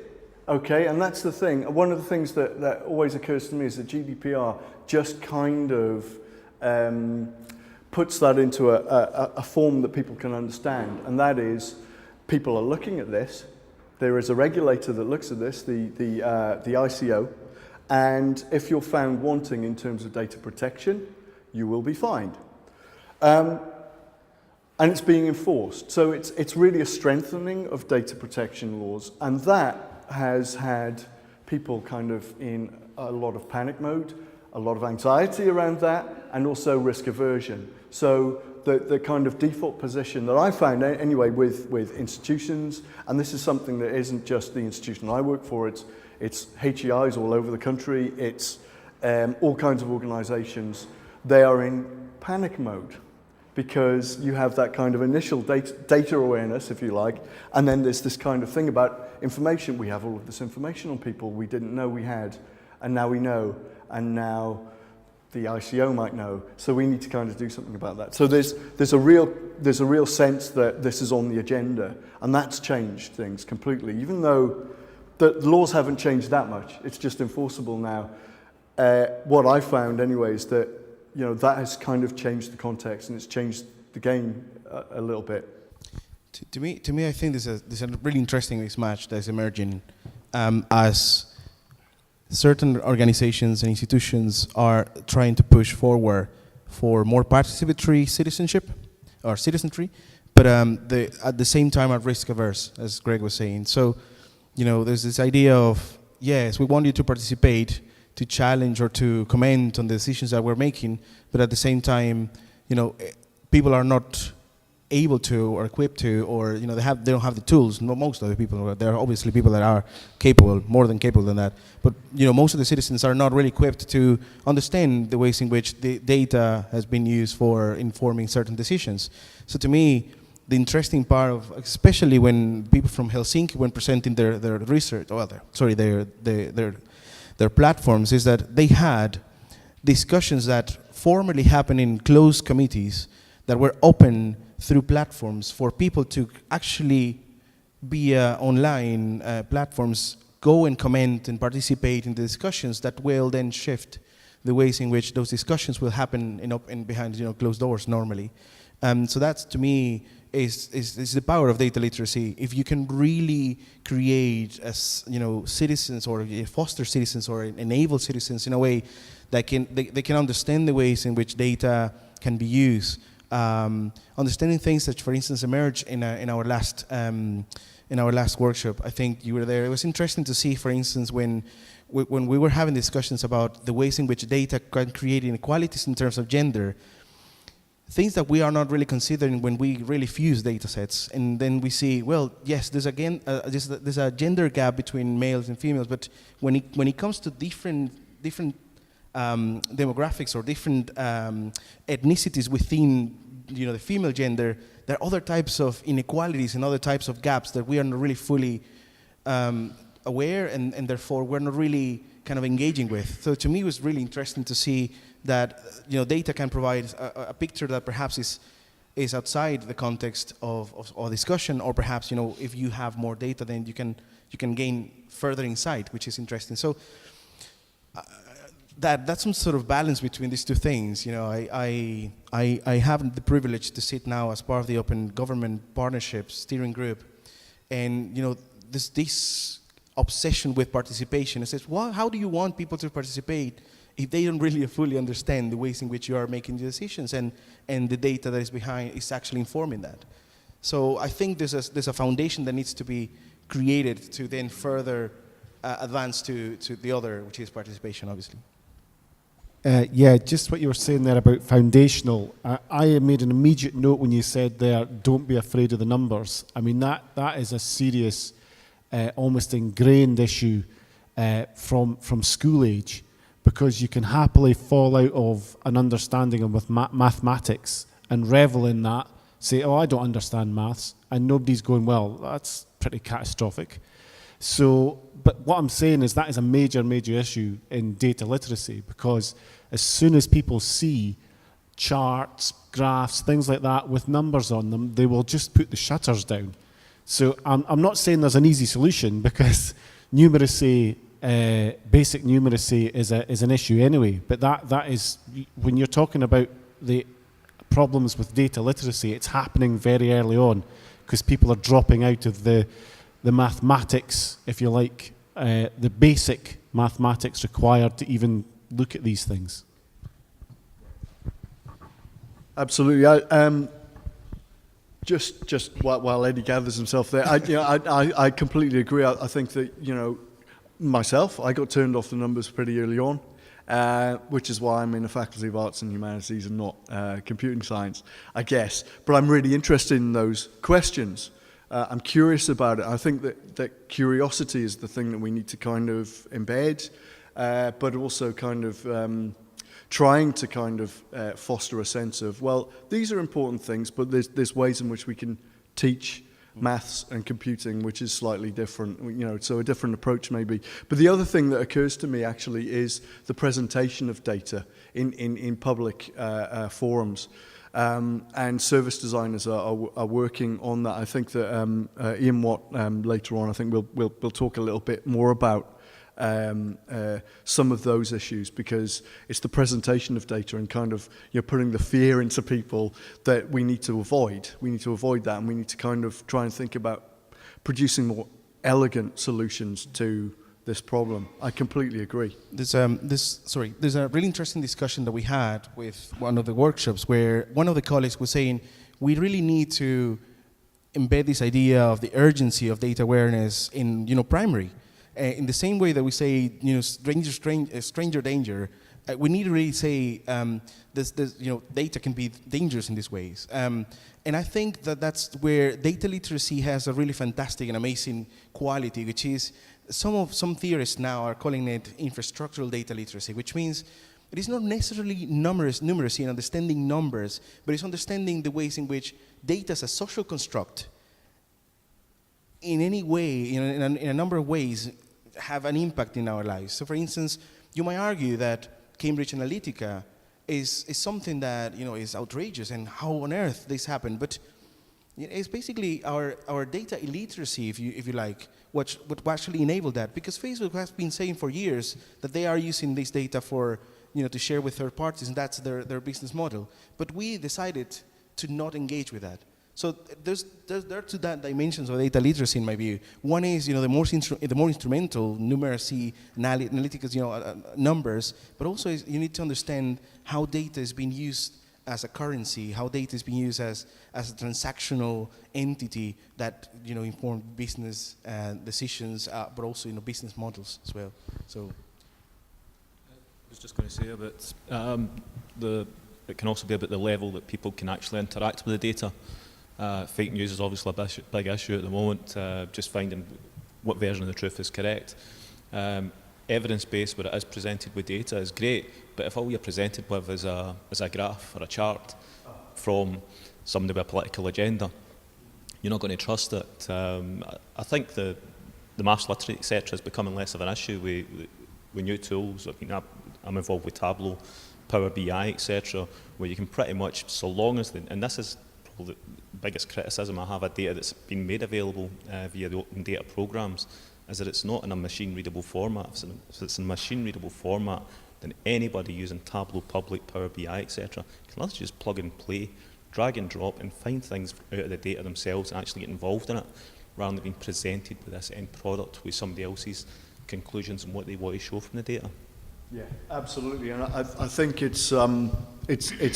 Speaker 1: okay? And that's the thing. One of the things that always occurs to me is that GDPR just kind of puts that into a form that people can understand, and that is people are looking at this. There is a regulator that looks at this, the ICO, and if you're found wanting in terms of data protection, you will be fined. And it's being enforced. So it's really a strengthening of data protection laws, and that has had people kind of in a lot of panic mode, a lot of anxiety around that, and also risk aversion. So the kind of default position that I found anyway with institutions, and this is something that isn't just the institution I work for, it's HEIs all over the country, it's all kinds of organizations, they are in panic mode because you have that kind of initial data awareness, if you like, and then there's this kind of thing about information. We have all of this information on people we didn't know we had, and now we know, and now the ICO might know. So we need to kind of do something about that. So there's a real sense that this is on the agenda, and that's changed things completely. Even though the laws haven't changed that much, it's just enforceable now. What I found anyway is that that has kind of changed the context, and it's changed the game a little bit.
Speaker 2: To me, I think there's a really interesting mismatch that's emerging as certain organizations and institutions are trying to push forward for more participatory citizenship or citizenry, but at the same time are risk averse, as Greg was saying. So, there's this idea of, yes, we want you to participate, to challenge or to comment on the decisions that we're making, but at the same time, people are not able to or equipped to, or they don't have the tools. Most of the people, there are obviously people that are capable, more than capable than that, but most of the citizens are not really equipped to understand the ways in which the data has been used for informing certain decisions. So to me, the interesting part of, especially when people from Helsinki, when presenting their research, their platforms, is that they had discussions that formerly happened in closed committees that were open through platforms for people to actually be online platforms, go and comment and participate in the discussions that will then shift the ways in which those discussions will happen in behind closed doors normally. So that's, to me, is the power of data literacy. If you can really create citizens, or foster citizens, or enable citizens in a way that they can understand the ways in which data can be used. Understanding things that, for instance, emerged in our last workshop. I think you were there. It was interesting to see, for instance, when we were having discussions about the ways in which data can create inequalities in terms of gender. Things that we are not really considering when we really fuse data sets, and then we see, well, yes, there's a gender gap between males and females, but when it comes to different demographics or different ethnicities within the female gender, there are other types of inequalities and other types of gaps that we are not really fully aware, and therefore we're not really kind of engaging with. So to me, it was really interesting to see that data can provide a picture that perhaps is outside the context of discussion, or perhaps if you have more data, then you can gain further insight, which is interesting. So that's some sort of balance between these two things. I have the privilege to sit now as part of the Open Government Partnership Steering Group, and this obsession with participation. It says, well, how do you want people to participate if they don't really fully understand the ways in which you are making the decisions and the data that is behind is actually informing that? So I think there's a foundation that needs to be created to then further advance to the other, which is participation, obviously.
Speaker 4: Yeah, just what you were saying there about foundational. I made an immediate note when you said there, don't be afraid of the numbers. I mean, that is a serious, almost ingrained issue from school age, because you can happily fall out of an understanding of mathematics and revel in that, say, oh, I don't understand maths, and nobody's going, well, that's pretty catastrophic. So, but what I'm saying is that is a major, major issue in data literacy, because as soon as people see charts, graphs, things like that with numbers on them, they will just put the shutters down. So I'm not saying there's an easy solution, because numeracy, basic numeracy is an issue anyway, but that is, when you're talking about the problems with data literacy, it's happening very early on, because people are dropping out of the mathematics, if you like, the basic mathematics required to even look at these things.
Speaker 1: Absolutely. Just while Eddie gathers himself there, I completely agree. I think that, myself, I got turned off the numbers pretty early on, which is why I'm in the Faculty of Arts and Humanities and not computing science, I guess. But I'm really interested in those questions. I'm curious about it. I think that curiosity is the thing that we need to kind of embed, but also kind of trying to kind of foster a sense of, well, these are important things, but there's ways in which we can teach maths and computing, which is slightly different, so a different approach maybe. But the other thing that occurs to me actually is the presentation of data in public forums. And service designers are working on that. I think that Ian Watt later on, I think we'll talk a little bit more about some of those issues, because it's the presentation of data and kind of putting the fear into people that we need to avoid. We need to avoid that, and we need to kind of try and think about producing more elegant solutions to this problem. I completely agree.
Speaker 2: There's a really interesting discussion that we had with one of the workshops, where one of the colleagues was saying we really need to embed this idea of the urgency of data awareness in primary. In the same way that we say stranger danger, we need to really say data can be dangerous in these ways. And I think that's where data literacy has a really fantastic and amazing quality, which is some theorists now are calling it infrastructural data literacy, which means it is not necessarily numeracy and understanding numbers, but it's understanding the ways in which data as a social construct in any way, in a number of ways, have an impact in our lives. So for instance, you might argue that Cambridge Analytica is something that is outrageous, and how on earth this happened, but it's basically our data illiteracy, if you like, what actually enabled that. Because Facebook has been saying for years that they are using this data for to share with third parties, and that's their business model. But we decided to not engage with that. So there are two dimensions of data literacy in my view. One is the more instrumental numeracy, analytics, numbers, but also you need to understand how data is being used as a currency, how data is being used as a transactional entity that inform business decisions, but also business models as well. So
Speaker 5: I was just going to say about it can also be about the level that people can actually interact with the data. Fake news is obviously a big issue at the moment, just finding what version of the truth is correct. Evidence-based, where it is presented with data, is great, but if all you're presented with is a graph or a chart from somebody with a political agenda, you're not going to trust it. I think the maths literacy, etc., is becoming less of an issue with new tools. I mean, I'm involved with Tableau, Power BI, etc., where you can pretty much, so long as, and this is probably the biggest criticism I have of data that's been made available via the open data programs, is that it's not in a machine-readable format. If it's in a machine-readable format, then anybody using Tableau, Public, Power BI, etc., can literally just plug and play, drag and drop, and find things out of the data themselves and actually get involved in it, rather than being presented with this end product with somebody else's conclusions and what they want to show from the data.
Speaker 1: Yeah, absolutely, and I think it's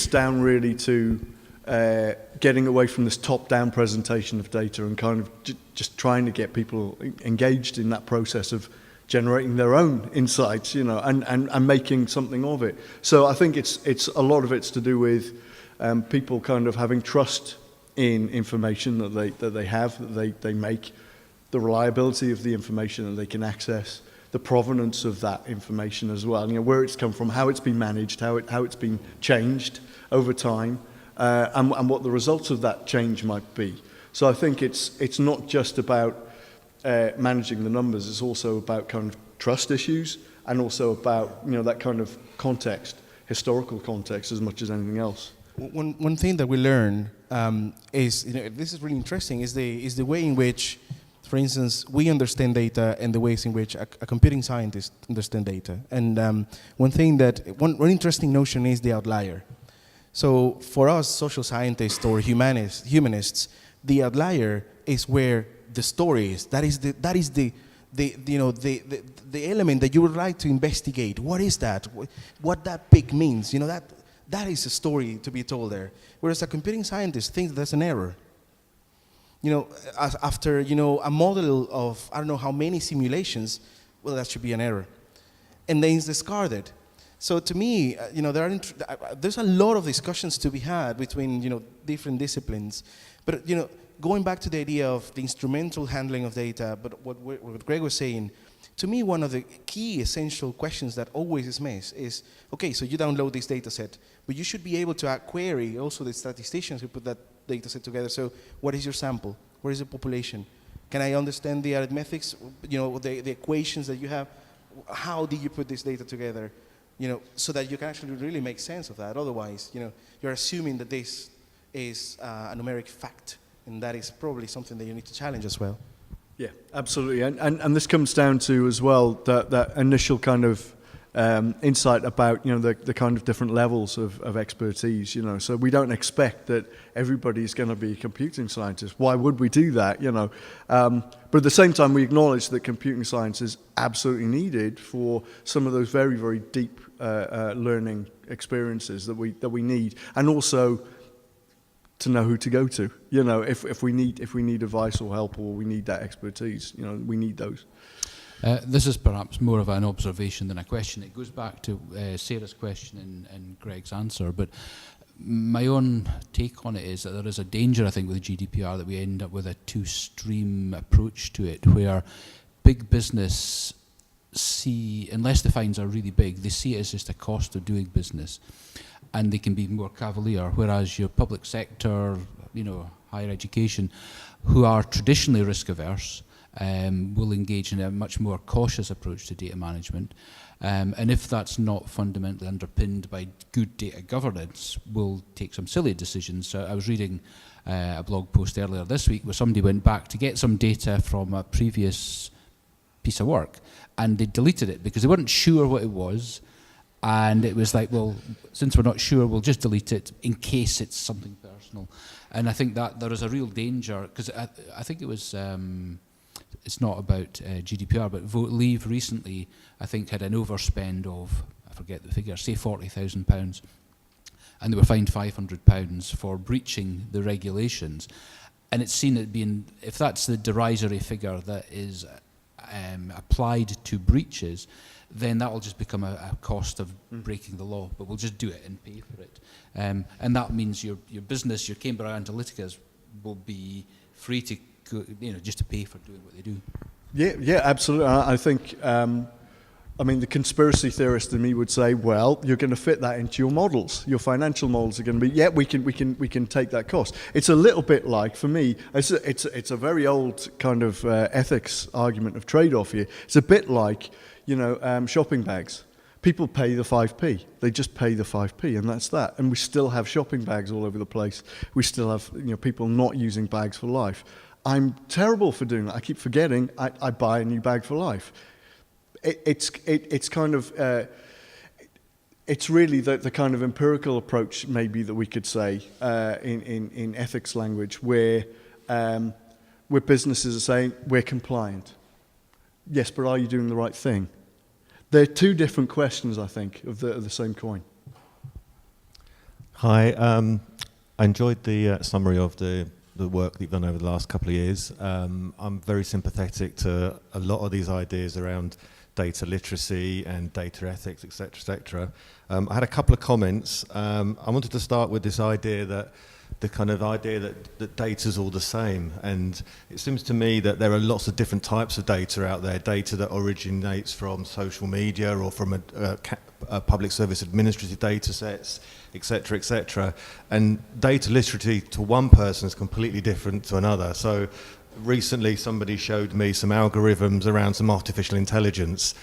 Speaker 1: down really to getting away from this top-down presentation of data and kind of just trying to get people engaged in that process of generating their own insights, you know, and making something of it. So I think it's a lot of it's to do with people kind of having trust in information that they have, that they make, the reliability of the information that they can access, the provenance of that information as well, you know, where it's come from, how it's been managed, how it's been changed over time, and what the results of that change might be. So I think it's not just about managing the numbers, it's also about kind of trust issues, and also about, you know, that kind of context, historical context, as much as anything else.
Speaker 2: One thing that we learn is, you know, this is really interesting, is the way in which, for instance, we understand data and the ways in which a computing scientist understands data. And one interesting notion is the outlier. So for us, social scientists or humanists, the outlier is where the story is. That is the element that you would like to investigate. What is that? What that peak means? You know, that is a story to be told there. Whereas a computing scientist thinks there's an error. You know, after, you know, a model of I don't know how many simulations, well, that should be an error, and then it's discarded. So to me, you know, there's a lot of discussions to be had between, you know, different disciplines. But, you know, going back to the idea of the instrumental handling of data, but what Greg was saying, to me, one of the key essential questions that always is missed is, okay, so you download this data set, but you should be able to query also the statisticians who put that data set together. So what is your sample? Where is the population? Can I understand the arithmetics, you know, the equations that you have? How did you put this data together? You know, so that you can actually really make sense of that. Otherwise, you know, you're assuming that this is a numeric fact, and that is probably something that you need to challenge as well.
Speaker 1: Yeah, absolutely, and this comes down to as well that initial kind of insight about, you know, the kind of different levels of expertise, you know. So we don't expect that everybody's going to be a computing scientist. Why would we do that, you know? But at the same time, we acknowledge that computing science is absolutely needed for some of those very, very deep learning experiences that we need, and also to know who to go to. You know, if we need advice or help, or we need that expertise, you know, we need those.
Speaker 6: This is perhaps more of an observation than a question. It goes back to Sarah's question and Greg's answer, but my own take on it is that there is a danger, I think, with the GDPR, that we end up with a two-stream approach to it, where big business see, unless the fines are really big, they see it as just a cost of doing business, and they can be more cavalier, whereas your public sector, you know, higher education, who are traditionally risk-averse, will engage in a much more cautious approach to data management. And if that's not fundamentally underpinned by good data governance, will take some silly decisions. So I was reading a blog post earlier this week where somebody went back to get some data from a previous piece of work, and they deleted it because they weren't sure what it was. And it was like, well, since we're not sure, we'll just delete it in case it's something personal. And I think that there is a real danger, because I think it was... it's not about GDPR, but Vote Leave recently, I think, had an overspend of, I forget the figure, say £40,000, and they were fined £500 for breaching the regulations. And it's seen as being, if that's the derisory figure that is applied to breaches, then that will just become a cost of breaking the law, but we'll just do it and pay for it. And that means your business, your Cambridge Analytica will be free to, you know, just to pay for doing what they do.
Speaker 1: Yeah, absolutely. I think, I mean, the conspiracy theorist in me would say, well, you're going to fit that into your models. Your financial models are going to be, yeah, we can take that cost. It's a little bit like, for me, it's a very old kind of ethics argument of trade-off here. It's a bit like, you know, shopping bags. People pay the 5p. They just pay the 5p, and that's that. And we still have shopping bags all over the place. We still have people not using bags for life. I'm terrible for doing that. I keep forgetting I buy a new bag for life. It's kind of it's really the kind of empirical approach maybe that we could say in ethics language where businesses are saying we're compliant. Yes, but are you doing the right thing? They're two different questions, I think, of the same coin.
Speaker 7: Hi, I enjoyed the summary of the work that you've done over the last couple of years. I'm very sympathetic to a lot of these ideas around data literacy and data ethics, etc., etc. I had a couple of comments. I wanted to start with this idea that that data's all the same, and it seems to me that there are lots of different types of data out there, data that originates from social media or from a public service administrative data sets, etc., etc. And data literacy to one person is completely different to another. So recently somebody showed me some algorithms around some artificial intelligence.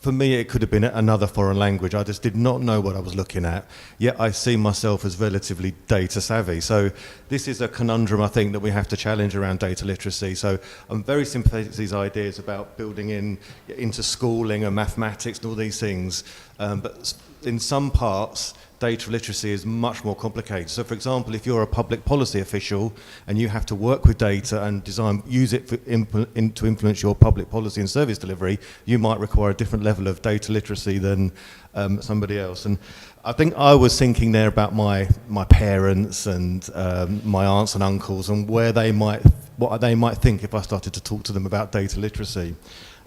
Speaker 7: For me, it could have been another foreign language. I just did not know what I was looking at, yet I see myself as relatively data savvy. So this is a conundrum, I think, that we have to challenge around data literacy. So I'm very sympathetic to these ideas about building into schooling and mathematics and all these things. But in some parts, data literacy is much more complicated. So, for example, if you're a public policy official and you have to work with data and use it to influence your public policy and service delivery, you might require a different level of data literacy than somebody else. And I think I was thinking there about my parents and my aunts and uncles and what they might think if I started to talk to them about data literacy.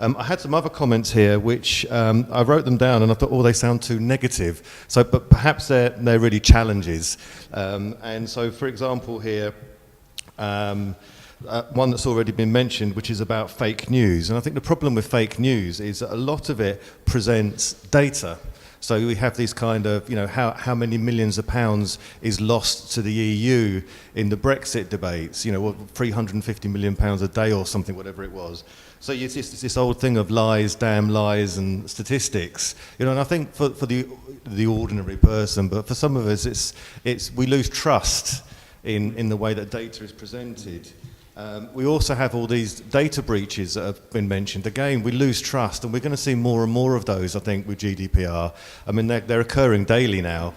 Speaker 7: I had some other comments here which I wrote them down and I thought, they sound too negative. So, but perhaps they're really challenges. And so, for example, here, one that's already been mentioned, which is about fake news. And I think the problem with fake news is that a lot of it presents data. So we have these kind of, how many millions of pounds is lost to the EU in the Brexit debates, 350 million pounds a day or something, whatever it was. So it's this old thing of lies, damn lies, and statistics. And I think for the ordinary person, but for some of us, we lose trust in the way that data is presented. We also have all these data breaches that have been mentioned. Again, we lose trust, and we're going to see more and more of those, I think, with GDPR. I mean, they're occurring daily now.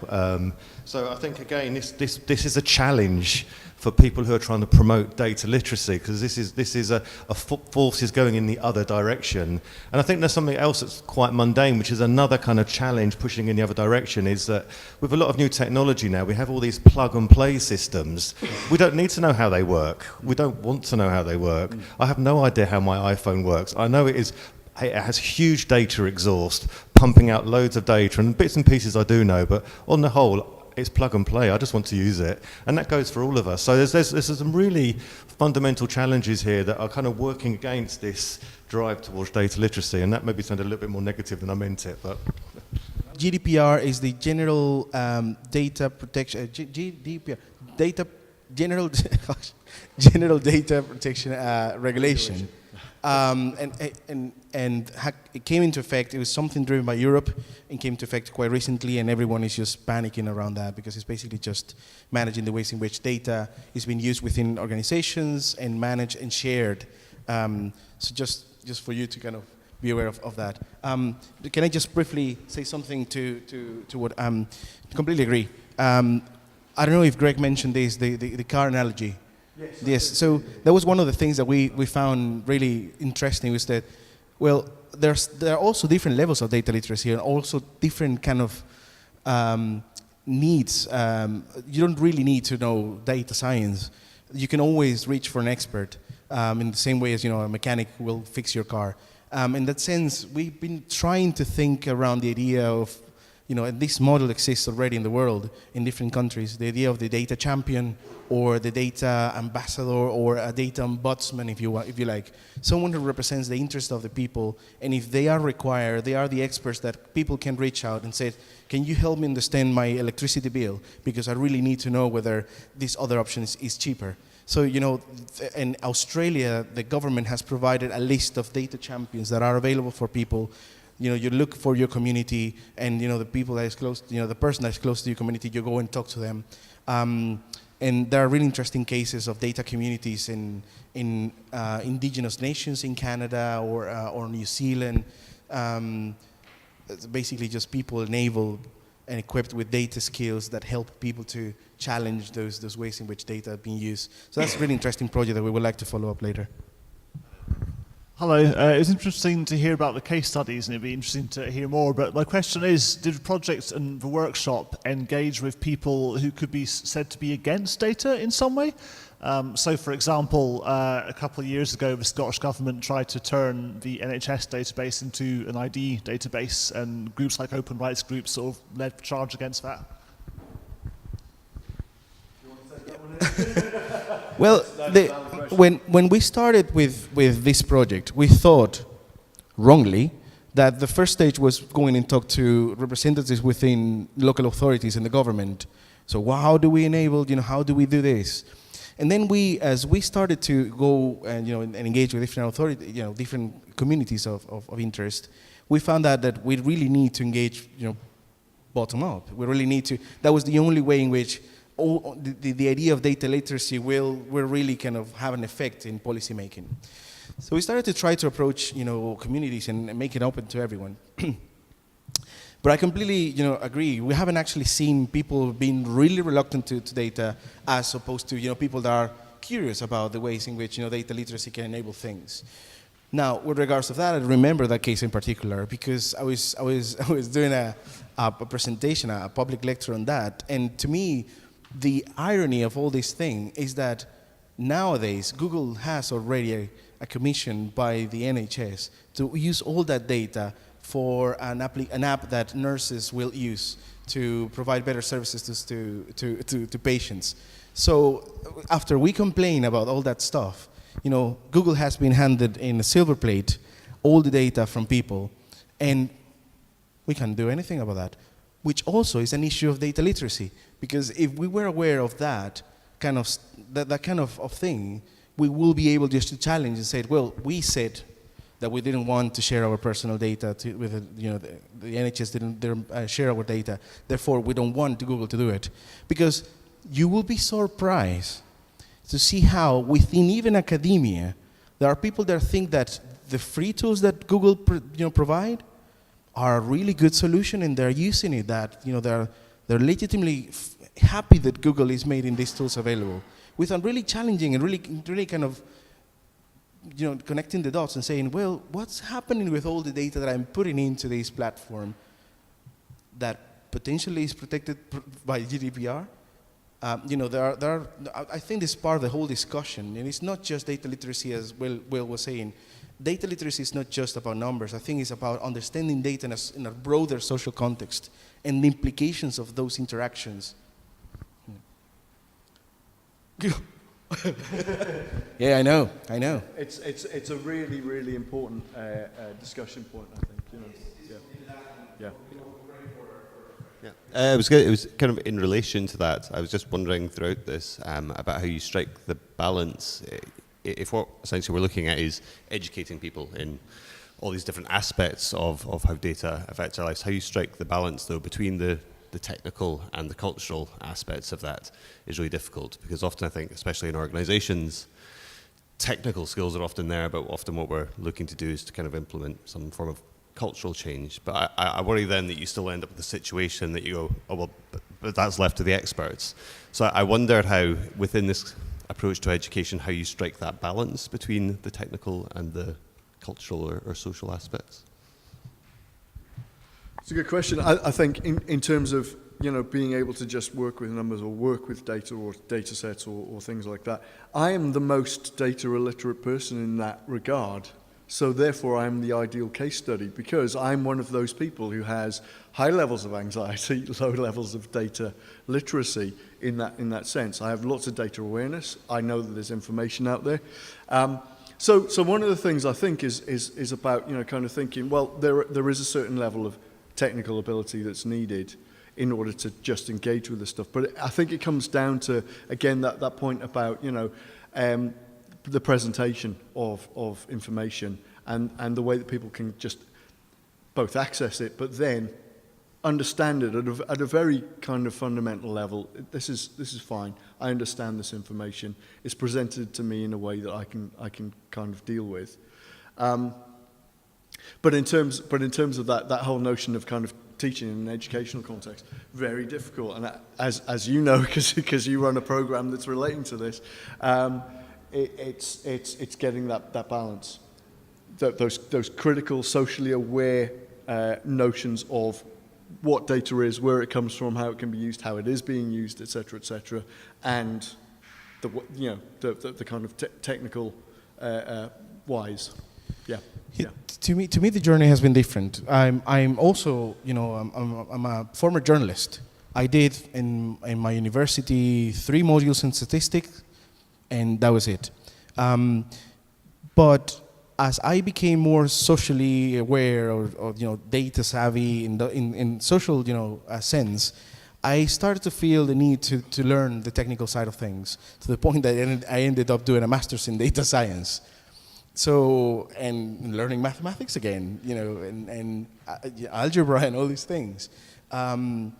Speaker 7: So I think, again, this is a challenge for people who are trying to promote data literacy, because this is a forces going in the other direction. And I think there's something else that's quite mundane, which is another kind of challenge pushing in the other direction, is that with a lot of new technology now, we have all these plug-and-play systems. We don't need to know how they work. We don't want to know how they work. I have no idea how my iPhone works. I know it has huge data exhaust, pumping out loads of data, and bits and pieces I do know, but on the whole, it's plug and play. I just want to use it, and that goes for all of us. So there's some really fundamental challenges here that are kind of working against this drive towards data literacy, and that maybe sounded a little bit more negative than I meant it. But
Speaker 2: GDPR is the General Data Protection General Data Protection Regulation. It came into effect. It was something driven by Europe and came into effect quite recently, and everyone is just panicking around that because it's basically just managing the ways in which data is being used within organizations and managed and shared. So just for you to kind of be aware of that. Can I just briefly say something to what completely agree. I don't know if Greg mentioned this, the car analogy. Yes, so that was one of the things that we found really interesting, was that, well, there are also different levels of data literacy and also different kind of needs. You don't really need to know data science. You can always reach for an expert in the same way as a mechanic will fix your car. In that sense, we've been trying to think around the idea of, and this model exists already in the world in different countries, the idea of the data champion or the data ambassador or a data ombudsman, if you like. Someone who represents the interest of the people, and if they are required, they are the experts that people can reach out and say, can you help me understand my electricity bill? Because I really need to know whether this other option is cheaper. So, in Australia, the government has provided a list of data champions that are available for people. you look for your community, and the people that is close, the person that's close to your community, you go and talk to them. And there are really interesting cases of data communities in indigenous nations in Canada or New Zealand. It's basically just people enabled and equipped with data skills that help people to challenge those ways in which data are being used. So that's a really interesting project that we would like to follow up later.
Speaker 8: Hello, it was interesting to hear about the case studies, and it'd be interesting to hear more, but my question is, did the project and the workshop engage with people who could be said to be against data in some way? So for example, a couple of years ago, the Scottish Government tried to turn the NHS database into an ID database, and groups like Open Rights Groups sort of led the charge against that.
Speaker 2: Well, when we started with this project, we thought, wrongly, that the first stage was going and talk to representatives within local authorities and the government. So how do we enable, how do we do this? And then as we started to go and, and engage with different authorities, different communities of interest, we found out that we really need to engage, bottom up. We really need to, that was the only way in which the idea of data literacy will really kind of have an effect in policy making. So we started to try to approach, communities and make it open to everyone. But I completely, agree. We haven't actually seen people being really reluctant to data, as opposed to, people that are curious about the ways in which, data literacy can enable things. Now, with regards to that, I remember that case in particular because I was doing a presentation, a public lecture on that, and to me, the irony of all this thing is that nowadays Google has already a commission by the NHS to use all that data for an app that nurses will use to provide better services to patients. So after we complain about all that stuff, Google has been handed in a silver plate all the data from people, and we can't do anything about that, which also is an issue of data literacy. Because if we were aware of that kind of thing, we will be able just to challenge and say, well, we said that we didn't want to share our personal data with the NHS didn't share our data. Therefore, we don't want Google to do it. Because you will be surprised to see how within even academia, there are people that think that the free tools that Google provide are a really good solution, and they're using it. That they're legitimately happy that Google is making these tools available, without really challenging and really kind of connecting the dots and saying, well, what's happening with all the data that I'm putting into this platform that potentially is protected by GDPR? I think this is part of the whole discussion, and it's not just data literacy, as Will was saying. Data literacy is not just about numbers. I think it's about understanding data in a broader social context and the implications of those interactions. Yeah, I know.
Speaker 1: It's a really, really important discussion point, I think.
Speaker 9: It was kind of in relation to that. I was just wondering throughout this about how you strike the balance. If what essentially we're looking at is educating people in all these different aspects of how data affects our lives, how you strike the balance, though, between the technical and the cultural aspects of that is really difficult, because often I think, especially in organizations, technical skills are often there, but often what we're looking to do is to kind of implement some form of cultural change. But I worry then that you still end up with a situation that you go, oh, well, but that's left to the experts. So I wondered how, within this approach to education, how you strike that balance between the technical and the cultural or social aspects.
Speaker 1: It's a good question. I think in terms of being able to just work with numbers or work with data or data sets or things like that, I am the most data illiterate person in that regard. So therefore, I'm the ideal case study, because I'm one of those people who has high levels of anxiety, low levels of data literacy in that sense. I have lots of data awareness. I know that there's information out there. So one of the things I think is about kind of thinking, well, there is a certain level of technical ability that's needed in order to just engage with this stuff. But I think it comes down to, again, that point about the presentation of information and the way that people can just both access it, but then understand it at a very kind of fundamental level. This is fine. I understand this information. It's presented to me in a way that I can kind of deal with. But in terms of that whole notion of kind of teaching in an educational context, very difficult. And as you know, because you run a program that's relating to this, it's getting that balance, those critical, socially aware notions of what data is, where it comes from, how it can be used, how it is being used, etc., and the kind of technical wise. Yeah.
Speaker 2: To me, the journey has been different. I'm also, I'm a former journalist. I did in my university 3 modules in statistics, and that was it. But as I became more socially aware or data savvy in social sense, I started to feel the need to learn the technical side of things, to the point that I ended up doing a master's in data science. So, and learning mathematics again, and algebra and all these things. That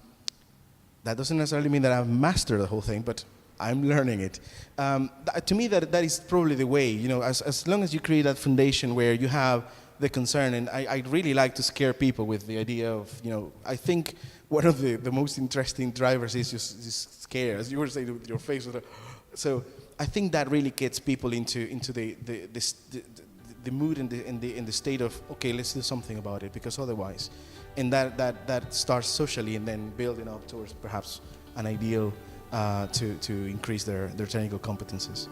Speaker 2: doesn't necessarily mean that I've mastered the whole thing, but I'm learning it. To me, that is probably the way, as long as you create that foundation where you have the concern, and I really like to scare people with the idea of, I think one of the most interesting drivers is just scare, as you were saying with your face. So I think that really gets people into the mood and the state of, okay, let's do something about it, because otherwise, and that starts socially and then building up towards perhaps an ideal to increase their technical competences.